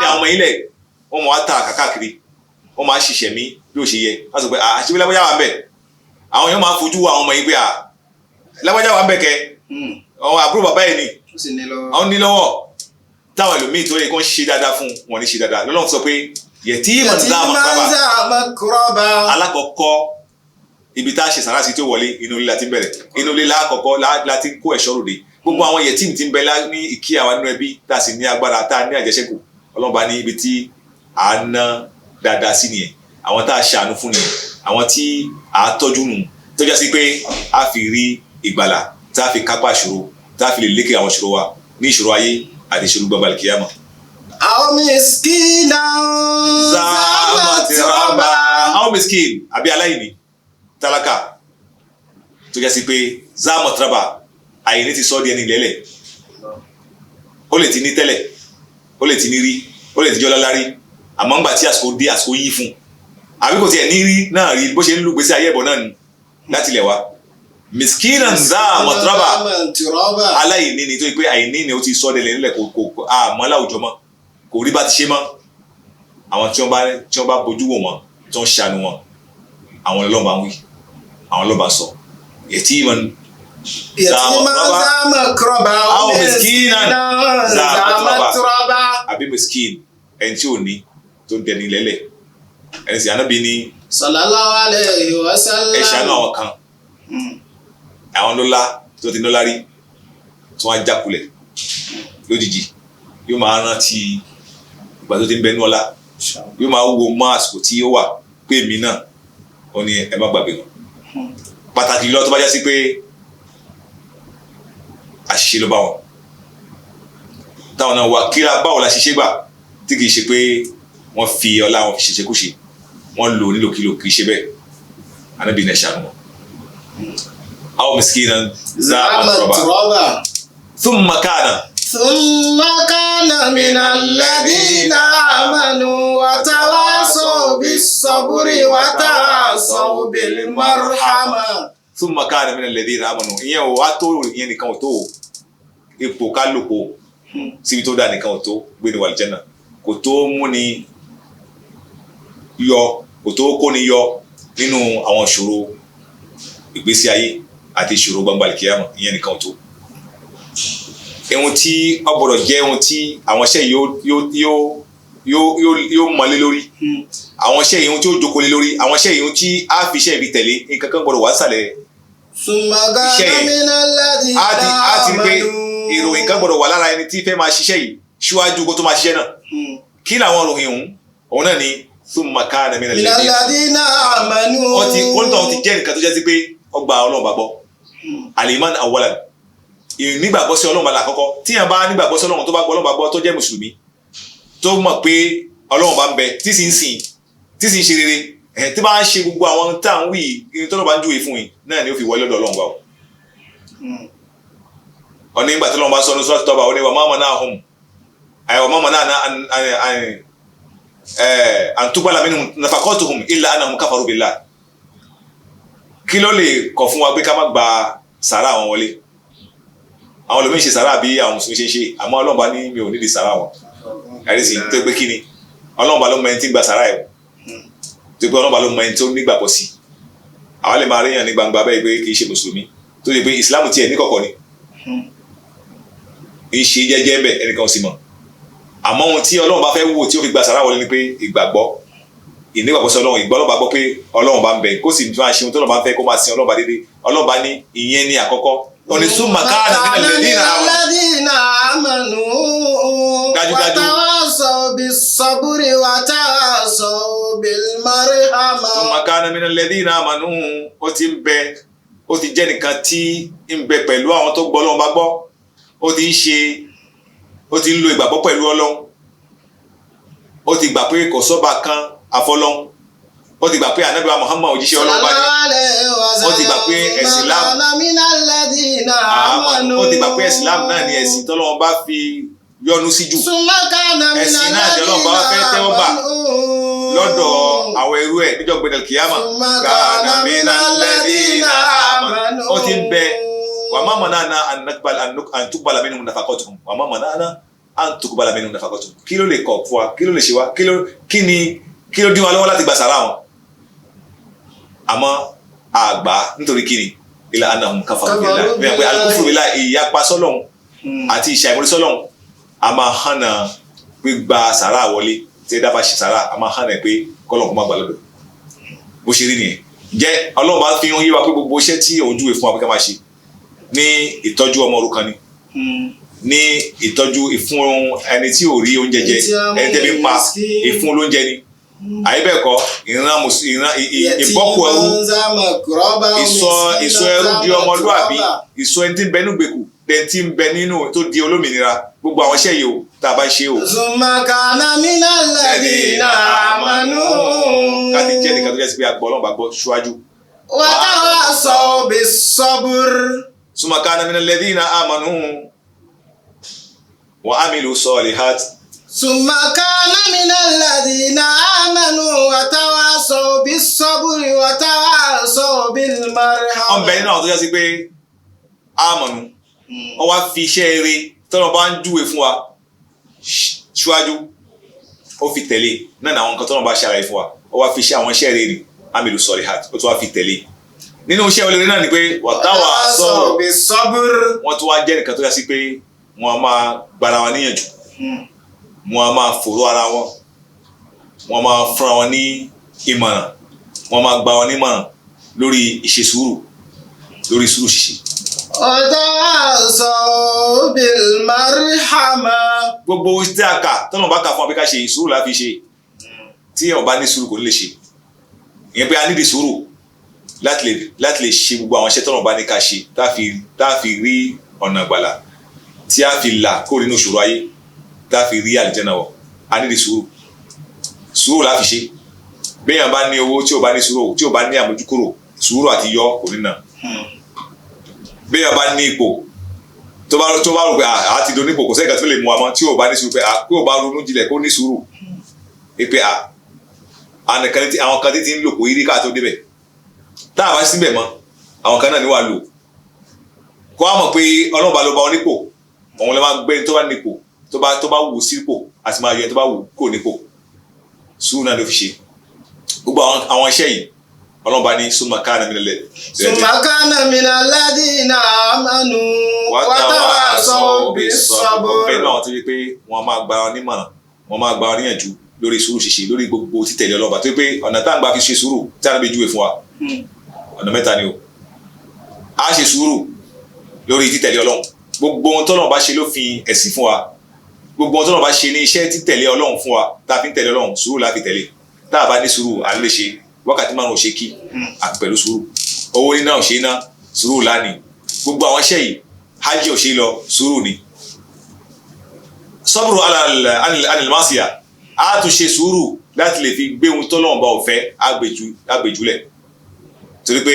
àwọn ọmọ ilẹ̀ wọ́n mọ̀ wá ta kàkàkiri wọ́n máa ṣiṣẹ́ mi bí ó ṣe yẹ wọ́n sọ pé àṣìbí lágbájá wà ń bẹ̀ àwọn èèyàn máa fojú àwọn ọmọ yìí pé lágbájá wà ń bẹ̀ kẹ́ àwọn àbúrò bàbá yìí ni àwọn ní lọ́wọ́ táwọn ẹlòmíì tó yẹ kó ń ṣe dáadáa fún wọn ní ṣe dáadáa lọ́lọ́run sọ pé yatiman za makraba alákọ̀ọ́kọ́ ibi tá a ṣe sàrà sí tó wọlé inú ilé láti bẹ̀rẹ̀ inú ilé lákọ̀ọ́kọ́ láti kó ẹ̀ṣọ́ ròde gbogbo àwọn yẹtìm tí ń bẹ ní ìkíyà wa nínú ẹbí tá a sì ní agbára tá a ní àjẹṣẹ́kù Ọlọ́run bá ní ibi tí à ń ná dáadáa sí nìyẹn àwọn tá a ṣàánú fún nìyẹn àwọn tí à á tọ́jú nù tó jẹ́ sí pé a fi rí ìgbàlà tá a fi kápá ìṣòro tá a fi lè lékè àwọn ìṣòro wa ní ìṣòro ayé àti ìṣòro gbogbo àlìkíyàmà. àwọn miskinan za matraba. àwọn miskin àbí aláìní tálákà tó jẹ́ sí pé za matraba àìní ti sọ di ẹni lẹ́lẹ̀ ó lè ti ní tẹ́lẹ̀ ó lè ti ní rí ó lè ti jọ́ lálárí àmọ́ ńgbà tí àsìkò dé àsìkò yí fún àbí kò tiẹ̀ ní rí náà rí bó ṣe ń lù gbèsè ayé ẹ̀bọ̀ náà ni láti ilẹ̀ wa miskinan za matraba aláìní ni tó yẹ pé àìní ni ó ti sọ délẹ̀ nílẹ̀ kò àmọ́ láwùjọ mọ́ kò rí bá ti ṣe mọ́ àwọn tí wọ́n bá bójú wò wọ́n tí wọ́n ṣàánú wọn àwọn ọlọ́ba ń wí àwọn ọlọ́ba sọ yatiman za matraba àwọn miskinan za matraba àbí miskin ẹni tí ò ní tó ń tẹni lẹ́lẹ̀ ẹni sì Ànábì ní sallallahu alayhi wa sallam ẹ ṣàánú àwọn kan àwọn lọ́lá tó ti lọ́lá rí tí wọ́n á jákulẹ̀ lójijì yóò máa rántí ìgbà tó ti ń bẹnu ọlá yóò máa wo mọ́ àsìkò tí ó wà pé èmi náà ó ní ẹ má gbàgbé wọn pàtàkì lọ tó bá já sí pé àṣìṣe ló bá wọn táwọn náà wà kíra báwo la ṣiṣẹ́ gbà tí kìí ṣe pé wọ́n fi ọlá wọn fi ṣiṣẹ́kúṣe wọ́n lò nílòkulò kìí ṣe bẹ́ẹ̀ Ànábì ní ẹ ṣàánú wọn. aw miskinan za matraba thumma kana minal ladina amanu wa tawasaw bis sabri wa tawasaw bil marhama. thumma kana minal ladina amanu ìyẹn ò wá tó ìyẹn nìkan ò tó ipò kálùkù síbi tó dáa nìkan ò tó gbé ní wàlìjẹ́nà kò tó múni yọ kò tó kóni yọ nínú àwọn ìṣòro ìgbésí ayé àti ìṣòro gbangba àlìkíyàmà ìyẹn nìkan ò tó. ohun tí ó gbọ́dọ̀ jẹ́ ohun tí àwọn iṣẹ́ yóò mọ́lé lórí àwọn iṣẹ́ yìí ohun tí ó jókòó lé lórí àwọn iṣẹ́ yìí ohun tí á fi iṣẹ́ ibi tẹ̀lé nǹkan kan gbọ́dọ̀ wá sàlẹ̀ iṣẹ́ yẹn á ti rí pé ìròyìn kan gbọ́dọ̀ wà lára ẹni tí fẹ́ máa ṣiṣẹ́ yìí ṣíwájú kó tó máa ṣiṣẹ́ náà kí làwọn ìròyìn òun náà ni thumma kana minal ladina amanu ó ti jẹ́ nǹkan tó jẹ́ sí pé ọgbà Ọlọ́run bá gbọ́ al-iman awwalan nígbàgbọ́ sí Ọlọ́run bá là kọ́kọ́ tíyàn bá nígbàgbọ́ sí Ọlọ́run tó bá gbọ́ Ọlọ́run bá gbọ́ tó jẹ́ mùsùlùmí tó mọ̀ pé Ọlọ́run bá ń bẹ tí sì ń ṣe rere tí bá ń ṣe gbogbo àwọn tá à ń wí tó lọ́ bá ń júwe fún yìí náà ni ó fi wọlé lọ́dọ̀ Ọlọ́run bá o. ọ̀nà ìgbà tí Ọlọ́run bá sọ ní Suratu Tawbah ó ní wa ma mana'ahum an tuqbala minhum nafaqatuhum illa annahum kafaru billah kí ló lè kọ̀ fún wa pé ká má gba sàrà wọn wọlé àwọn olómi ń ṣe sàrà bí àwọn mùsùlùmí ṣe ń ṣe àmọ́ Ọlọ́run bá ní mi ò nídìí sàrà wọn ẹ̀rí sì tó pé kí ni Ọlọ́run bá ló mọ ẹni tí ń gba sàrà ẹ̀ tó pé Ọlọ́run bá ló mọ ẹni tó nígbàgbọ́ sí àwọn lè máa ríyàn ní gbangba bẹ́ẹ̀ pé kì í ṣe mùsùlùmí tó lè pé ìsìlámù tiẹ̀ ní kọ̀kọ̀ ni ń ṣe jẹ́jẹ́ bẹ́ẹ̀ ẹnìkan sì mọ̀ àmọ́ ohun tí Ọlọ́run bá fẹ́ wò tí ó fi gba sàrà wọlé ni pé ìgbàgbọ́ ìnígbàgbọ́ sí Ọlọ́run ìgbọ́ Ọlọ́run bá gbọ́ pé Ọlọ́run bá ń bẹ kó sì máa ṣe ohun tó Ọlọ́run bá ń fẹ́ kó máa sin Ọlọ́run bá dédé Ọlọ́run bá ní ìyẹn ní àkọ́kọ́ onísùnmọ̀ káàdì alladhina amanu watawasaw bis-sabri watawasaw bil-marhama. summa kana minal ladhina amanu ó ti jẹ́ nìkan tí ń bẹ pẹ̀lú àwọn tó gbọ́ Ọlọ́run bá gbọ́ ó ti ń lo ìgbàgbọ́ pẹ̀lú Ọlọ́run ó ti gbà pé kò sọ́ba kan àfọlọ́run ó ti gbà pé ànábì wa Muhammad òjíṣẹ́ Ọlọ́run bá ní ó ti gbà pé ẹ̀sìn Islam ó ti gbà pé ẹ̀sìn Islam náà ni ẹ̀sìn tọ́lọ́run bá fi yọ́nú sí jù ẹ̀sìn náà ni Ọlọ́run bá fẹ́ tẹ́wọ́ gbà lọ́dọ̀ àwọn ẹrú ẹ̀ níjọ́ gbẹdẹ̀ kìyàmà kana minal ladina amanu ó ti ń bẹ wa ma mana'na an tuqbala minhum nafaqatuhum wa ma mana'na an tuqbala minhum nafaqatuhum kí ló lè kọ̀ fún wa kí ló lè ṣe wa kí ló dín wa lọ́wọ́ láti gbà sàrà wọn àmọ́ àgbà nítorí kíni ilà anahum kafaru billahi bí wọ́n pe al-kufru billahi ìyapa sọ́lọ́hún àti ìṣàìmọ́lé sọ́lọ́hún a máa hànà gbígba sàrà wọlé tí ẹ dábàá ṣe sàrà a máa hànà pé kọ́lọ́hún kó má gbà lọ́dọ̀ bó ṣe rí nìyẹn jẹ́ Ọlọ́run bá fi hàn yé wa pé gbogbo iṣẹ́ tí òun júwe fún wa pé ká máa ṣe ní ìtọ́jú ọmọ òrukàn ni ní ìtọ́jú ìfún ẹni tí ò rí oúnjẹ jẹ ẹni tẹ́bi ń pa ìfún olóúnjẹ ni àyíbẹ̀kọ́ ìran ìbọ́kù ẹrú ìsọ ẹrú di ọmọlúàbí ìsọ ẹni tí ń bẹ nínú gbèkù ẹni tí ń bẹ nínú tó di olómìnira gbogbo àwọn iṣẹ́ yìí o tá a bá ṣe o. summa kana minal ladina amanu. káàdì jẹ́ nìkan tó jẹ́ sí pé agbọ́ Ọlọ́run bá gbọ́ ṣíwájú. wa tawasaw bis-sabr. summa kana minal ladina amanu wa amilu solihat. ثم كان من الذين آمنوا وتواصوا بالصبر وتواصوا بالمرحمة. ọ̀n bẹ nínú àwọn tó yẹ sí pé àmọ̀nù wọ́n wá fi iṣẹ́ eré tọ́nà bá ń júwe fún wa ṣíwájú ó fi tẹ̀lé náà ní àwọn nǹkan tọ́nà bá ṣàlàyé fún wa ó wá fi iṣẹ́ àwọn iṣẹ́ eré rẹ̀ amilu solihat ó tún wá fi tẹ̀lé nínú iṣẹ́ olóore náà ni pé watawasaw bis-sabr wọ́n tún wá jẹ́ nìkan tó yẹ sí pé wọ́n máa gbára wa níyànjú wọ́n a máa fòró ara wọn wọ́n máa fúnra wọn ní ìmọ̀ràn wọ́n máa gba wọn nímọ̀ràn lórí ìṣe sùúrù lórí sùúrù ṣíṣe. وتواصوا بالمرحمة. gbogbo tí a kà tọ́nà bá kà fún wa pé ká ṣe sùúrù láfi ṣe tí ẹ̀ bá ní sùúrù kò ní lè ṣe ìyẹn pé a nídìí sùúrù láti lè ṣe gbogbo àwọn iṣẹ́ tọ́nà bá ní ká ṣe tá a fi rí ọ̀nà ìgbàlà tí a fi là kó nínú ìṣòro ayé tá a fi rí àlùjánnà wọ̀ a nídìí sùúrù láfi ṣe béèyàn bá ní owó tí ò bá ní sùúrù tí ò bá ní àmójúkúrò sùúrù àti yọ kò ní nà béèyàn bá ní ipò tó bá rò pé àti do nípò kò sẹ́yìn kan tó lè mú wa mọ́ tí ò bá ní sùúrù pé kó o bá ronú jinlẹ̀ kó ní sùúrù pé àwọn kan tí ń lò kó yírí ká tó débẹ̀ tá a bá síbẹ̀ mọ́ àwọn kan náà ní wàá lò kó a mọ̀ pé Ọlọ́run bá ló bá wọn nípò òun lè máa gbé tó bá nípò tó bá wù sípò àti máa yọ tó bá wù kó nípò sùúrù náà ló fi ṣe gbogbo àwọn iṣẹ́ yìí Ọlọ́run bá ní summa kana minal ladina amanu wa tawasaw bis-sabr. bẹ́ẹ̀ náà tó yẹ pé wọ́n máa gba ọ nímọ̀ràn wọ́n máa gba ọ níyànjú lórí sùúrù ṣíṣe lórí gbogbo títẹ̀lé Ọlọ́run bá tó yẹ pé ọ̀nà tá à ń gbà fi ṣe sùúrù tí a náà bí júwe fún wa ọ̀nà mẹ́ta ni o a ṣe sùúrù lórí títẹ̀lé Ọlọ́run gbogbo ohun tọ́lọ́run bá ṣe ló fi ẹ̀sìn fún wa gbogbo ohun tọ́lọ́run bá ṣe ní iṣẹ́ títẹ̀lé Ọlọ́run fún wa tá a fi ń tẹ̀lé Ọlọ́run sùúrù la fi tẹ̀lé tá a bá ní sùúrù à ń lè ṣe wákàtí márùn ún ṣe kí àti pẹ̀lú sùúrù owó níná ò ṣe ná sùúrù lánìí gbogbo àwọn iṣẹ́ yìí hajj ò ṣe lọ sùúrù ni sabru anil masiya a tún ṣe sùúrù láti lè fi gbé ohun tọ́lọ́run bá ò fẹ́ àgbèjúlẹ̀ torí pé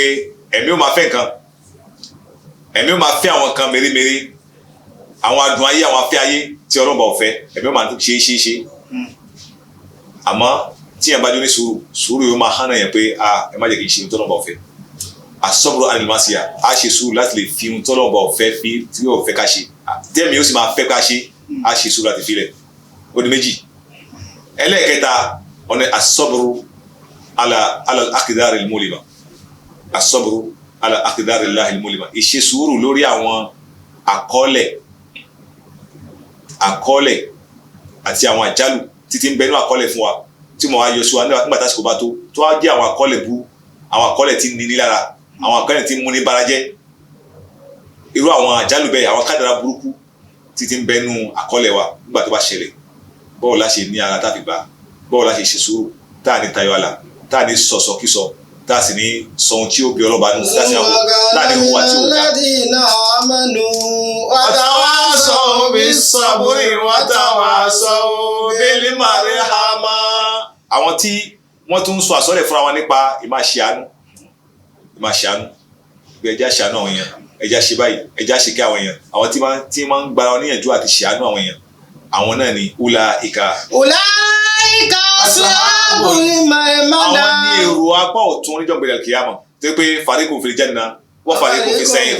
ẹ̀mí ò máa fẹ́ nǹkan ẹ̀mí ò máa fẹ́ àwọn kan mèremère àwọn adùn ayé àwọn afẹ́ ayé tí Ọlọ́run bá ò fẹ́ ẹ̀mí ò máa ṣe àmọ́ tí yẹn bá jó ní sùúrù yóò máa hánà yẹn pé ẹ má jẹ́ kí n ṣe ohun tọ́lọ́run bá ò fẹ́ asọ́bùrù animasia a ṣe sùúrù láti lè fi ohun tọ́lọ́ba ọ̀fẹ́ fi tí yóò fẹ́ ká ṣe tẹ́mi yóò sì máa fẹ́ ká ṣe a ṣe sùúrù láti filẹ̀ ó di méjì. ẹlẹ́ẹ̀kẹta ọ̀nà asọ́bùrù ala akidari múlìmọ̀ asọ́bùrù ala akidari láhi múlìmọ̀ ìṣe sùúrù lórí àwọn àkọọ́lẹ̀ àti àwọn àjálù títí ń bẹnu àkọọ́lẹ̀ fún wa tí mo wá yọ sí wa nígbà tásìkò bá tó wá jẹ́ àwọn àkọọ́lẹ̀ bú àwọn àkọọ́lẹ̀ tí ń ní lára àwọn àkọọ́lẹ̀ tí ń mú ní barajẹ́ irú àwọn àjálù bẹ́ẹ̀ àwọn kádàrá burúkú títí ń bẹnu àkọọ́lẹ̀ wa nígbà tó bá ṣẹlẹ̀ bọ́ọ̀ la ṣe ní ara tá a fi gbà bọ́ọ̀ la ṣe ṣe sùúrù tá a ní tayọ àlà tá a ní sọ̀sọ̀kísọ tá a sì ní sọ ohun tí ó bí ọlọ́ba nù tá a sì ní hùwà tí ó dá. watawasaw bis-sabri watawasaw bil-marhama. àwọn tí wọ́n tún ń sọ àsọ́lẹ̀ fúnra wọn nípa ìmáṣeánú bí ẹja ṣàánú àwọn èèyàn ẹja ṣe báyìí ẹja ṣe kí àwọn èèyàn àwọn tí máa ń gbara wọn níyànjú àti ṣàánú àwọn èèyàn àwọn náà ni ulaika ashabul maimana. àwọn ní èrò apá ọ̀tún níjọ́ gbẹ̀dẹ̀ kìyàmọ̀ tó pé fariqun fil janna wa fariqun fis sa'ir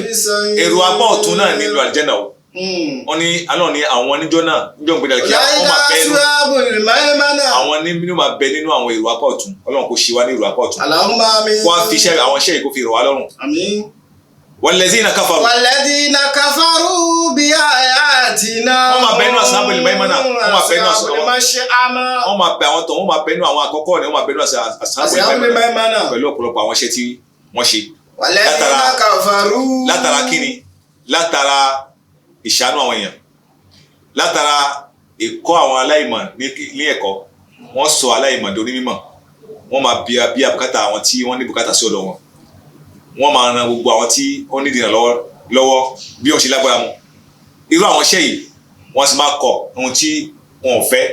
èrò apá ọ̀tún náà nílò àlìjẹ́nà o wọ́n ní alọ́ ní àwọn níjọ́ náà níjọ́ gbẹ̀dẹ̀ kìyàmọ̀ wọ́n máa bẹ àwọn nínú máa bẹ nínú àwọn èrò apá ọ̀tún Ọlọ́run kò ṣe wá ní èrò apá ọ̀tún wọ́n á fi àwọn iṣẹ́ yìí kó fi rọ̀ wá lọ́rùn. والذين كفروا بآياتنا wọ́n máa bẹnu ashabul maimana wọ́n máa bẹnu wọ́n máa bẹ àwọn tó wọ́n máa bẹnu àwọn àkọ́kọ́ ni wọ́n máa bẹnu ashabul maimana pẹ̀lú ọ̀pọ̀lọpọ̀ àwọn iṣẹ́ tí wọ́n ṣe látara kíni látara ìṣàánú àwọn èèyàn látara ìkọ́ àwọn aláìmọ̀ ní ẹ̀kọ́ wọ́n sọ aláìmọ̀ di onímọ̀ wọ́n máa bí àbùkátà àwọn tí wọ́n ní bùkátà sí ọ̀dọ̀ wọn wọ́n máa ran gbogbo àwọn tí ó ní ìdènà lọ́wọ́ bí wọ́n ṣe lágbára mu irú àwọn iṣẹ́ yìí wọ́n sì máa kọ ohun tí wọn ò fẹ́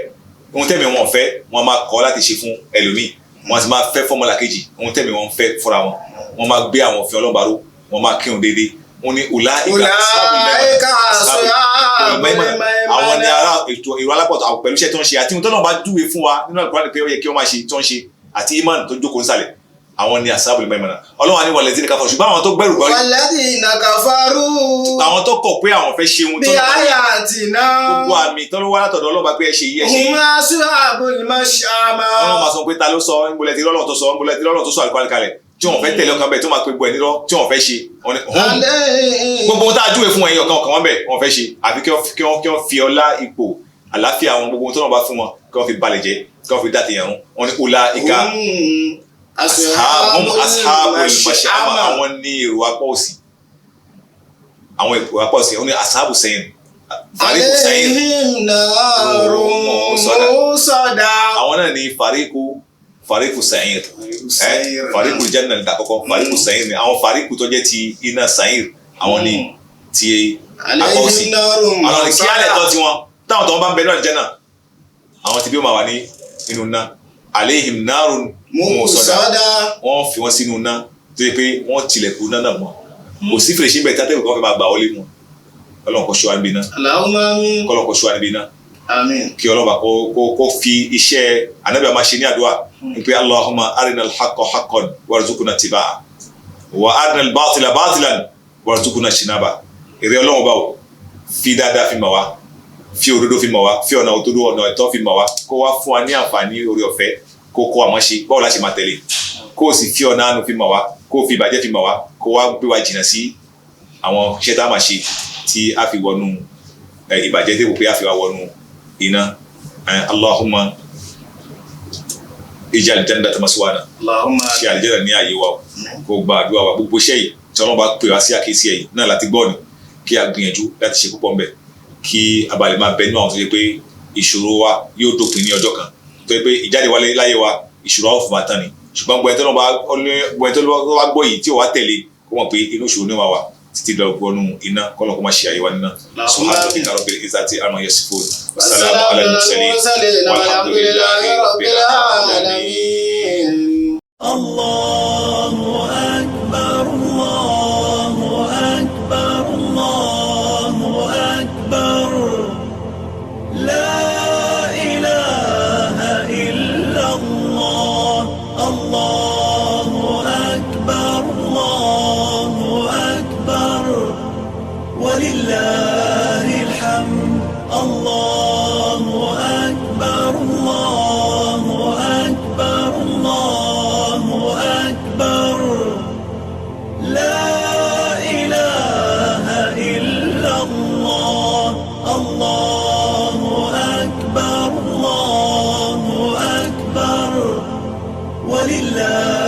ohun tẹ̀mí wọn ò fẹ́ wọ́n máa kọ́ láti ṣe fún ẹlòmíì wọ́n sì máa fẹ́ fọ́mọlà kejì ohun tẹ̀mí wọn fẹ́ fúnra wọn wọ́n máa gbé àwọn òfin Ọlọ́run ró wọ́n máa kírun déédéé wọ́n ní àwọn ní ara ètò ìrọ̀ alápọ̀tọ̀ àwọn pẹ̀lú iṣẹ́ tó ń ṣe àti ohun tó náà bá júwe fún wa nínú Al-Qur'an pé ó yẹ kí wọ́n máa ṣe tó ń ṣe àti imán tó jókòó nísàlẹ̀ àwọn ni ashabul maimana Ọlọ́run ní walladhina kafaru ṣùgbọ́n àwọn tó gbẹ̀rù gbọ́rí walladhina kafaru àwọn tó kọ̀ pé àwọn fẹ́ ṣe ohun tó bí ayatina gbogbo àmì tó wá látọ̀dọ̀ Ọlọ́run bá pé ẹ ṣe yí ẹ ṣe hum ashabul mash'ama Ọlọ́run máa sọ pé ta ló sọ ìmọ̀lẹ̀ tí Ọlọ́run tó sọ ìmọ̀lẹ̀ tí Ọlọ́run tó sọ Al-Qur'an kalẹ̀ tí wọ́n fẹ́ tẹ̀lé ọkàn bẹ́ẹ̀ tí wọ́n máa pe gbọ́ ẹ̀ nírọ́ tí wọ́n fẹ́ ṣe gbogbo ohun tá a júwe fún ẹ̀yìn ọ̀kan wọn bẹ́ẹ̀ wọ́n fẹ́ ṣe àfi kí wọ́n fi ọlá ipò àlàáfíà àwọn gbogbo ohun tó náà bá fún wọn kí wọ́n fi balẹ̀ jẹ́ kí wọ́n fi dá tèèyàn rún wọn ní ulaika ashabul mash'ama àwọn ní èrò apá òsì àwọn èrò apá òsì wọn ní ashabu sẹ́yìn fariqu sẹ́yìn àwọn náà ní fariqu sẹ́yìn fariqu janna ní àkọ́kọ́ fariqu sẹ́yìn ní àwọn fariqu tó jẹ́ ti iná sẹ́yìn àwọn ní ti apá òsì àwọn ní kí á lẹ̀ tọ́ tiwọn táwọn tó wọn bá ń bẹ náà jẹ́ náà àwọn tí bí ó máa wà ní inú náà aleihim narun musada wọ́n fi wọ́n sínú ná tó yẹ pé wọ́n tilẹ̀kùn náà náà mọ́ kò sí fèrèsé bẹ́ẹ̀ tátẹ́wò kan fẹ́ máa gbà wọlé mu Ọlọ́run kó ṣọ́ wa níbi náà Ọlọ́run kó ṣọ́ wa níbi náà kí Ọlọ́run kó fi iṣẹ́ Ànábì máa ṣe ní àdúrà pé Allahumma arinal haqqa haqqan warzuqna ittiba'a wa arinal batila batilan warzuqna ijtinaba èrè Ọlọ́run báwo fi dáadáa fi mọ̀ wá fi òdodo fi mọ̀ wá fi ọ̀nà òdodo ọ̀nà ẹ̀tọ́ fi mọ̀ wá kó wá fún wa ní àǹfààní orí ọ̀fẹ́ kó kọ́ àmọ́ ṣe báwo la ṣe máa tẹ̀lé kó o sì fi ọ̀nà àánú fi mọ̀ wá kó o fi ìbàjẹ́ fi mọ̀ wá kó wá gbé wa jìnnà sí àwọn iṣẹ́ tá a máa ṣe tí a fi wọnú ìbàjẹ́ débò pé a fi wá wọnú iná Allahumma ij'al jannata maswana ṣe àlìjẹ́nà ní ààyè wa kó gba àdúrà wa gbogbo iṣẹ́ yìí tí wọ́n bá pè wá sí àkíyèsí ẹ̀yìn náà láti gbọ́ ni kí a gbìyànjú láti ṣe púpọ̀ ńbẹ̀ kí abalẹ̀ máa bẹ nínú àwọn tó yẹ pé ìṣòro wa yóò dópin ní ọjọ́ kan tó yẹ pé ìjáde wálé láyé wa ìṣòro àwọn fún wa tán ni ṣùgbọ́n gbọ́n tó wá gbọ́ yìí tí ó wá tẹ̀lé kó mọ̀ pé inú ìṣòro ní wa wà títí lọ gbọ́nú iná kọ́lọ̀ kó má ṣe àyè wa níná subhana rabbika rabbil izzati amma yasifun wa salamun ala al-mursalin walhamdulillahi rabbil alamin. Allahu akbar Allahu akbar Allahu akbar la ilaha illa Allah Allahu akbar Allah ولله الحمد الله أكبر الله أكبر الله أكبر لا إله إلا الله الله أكبر ولله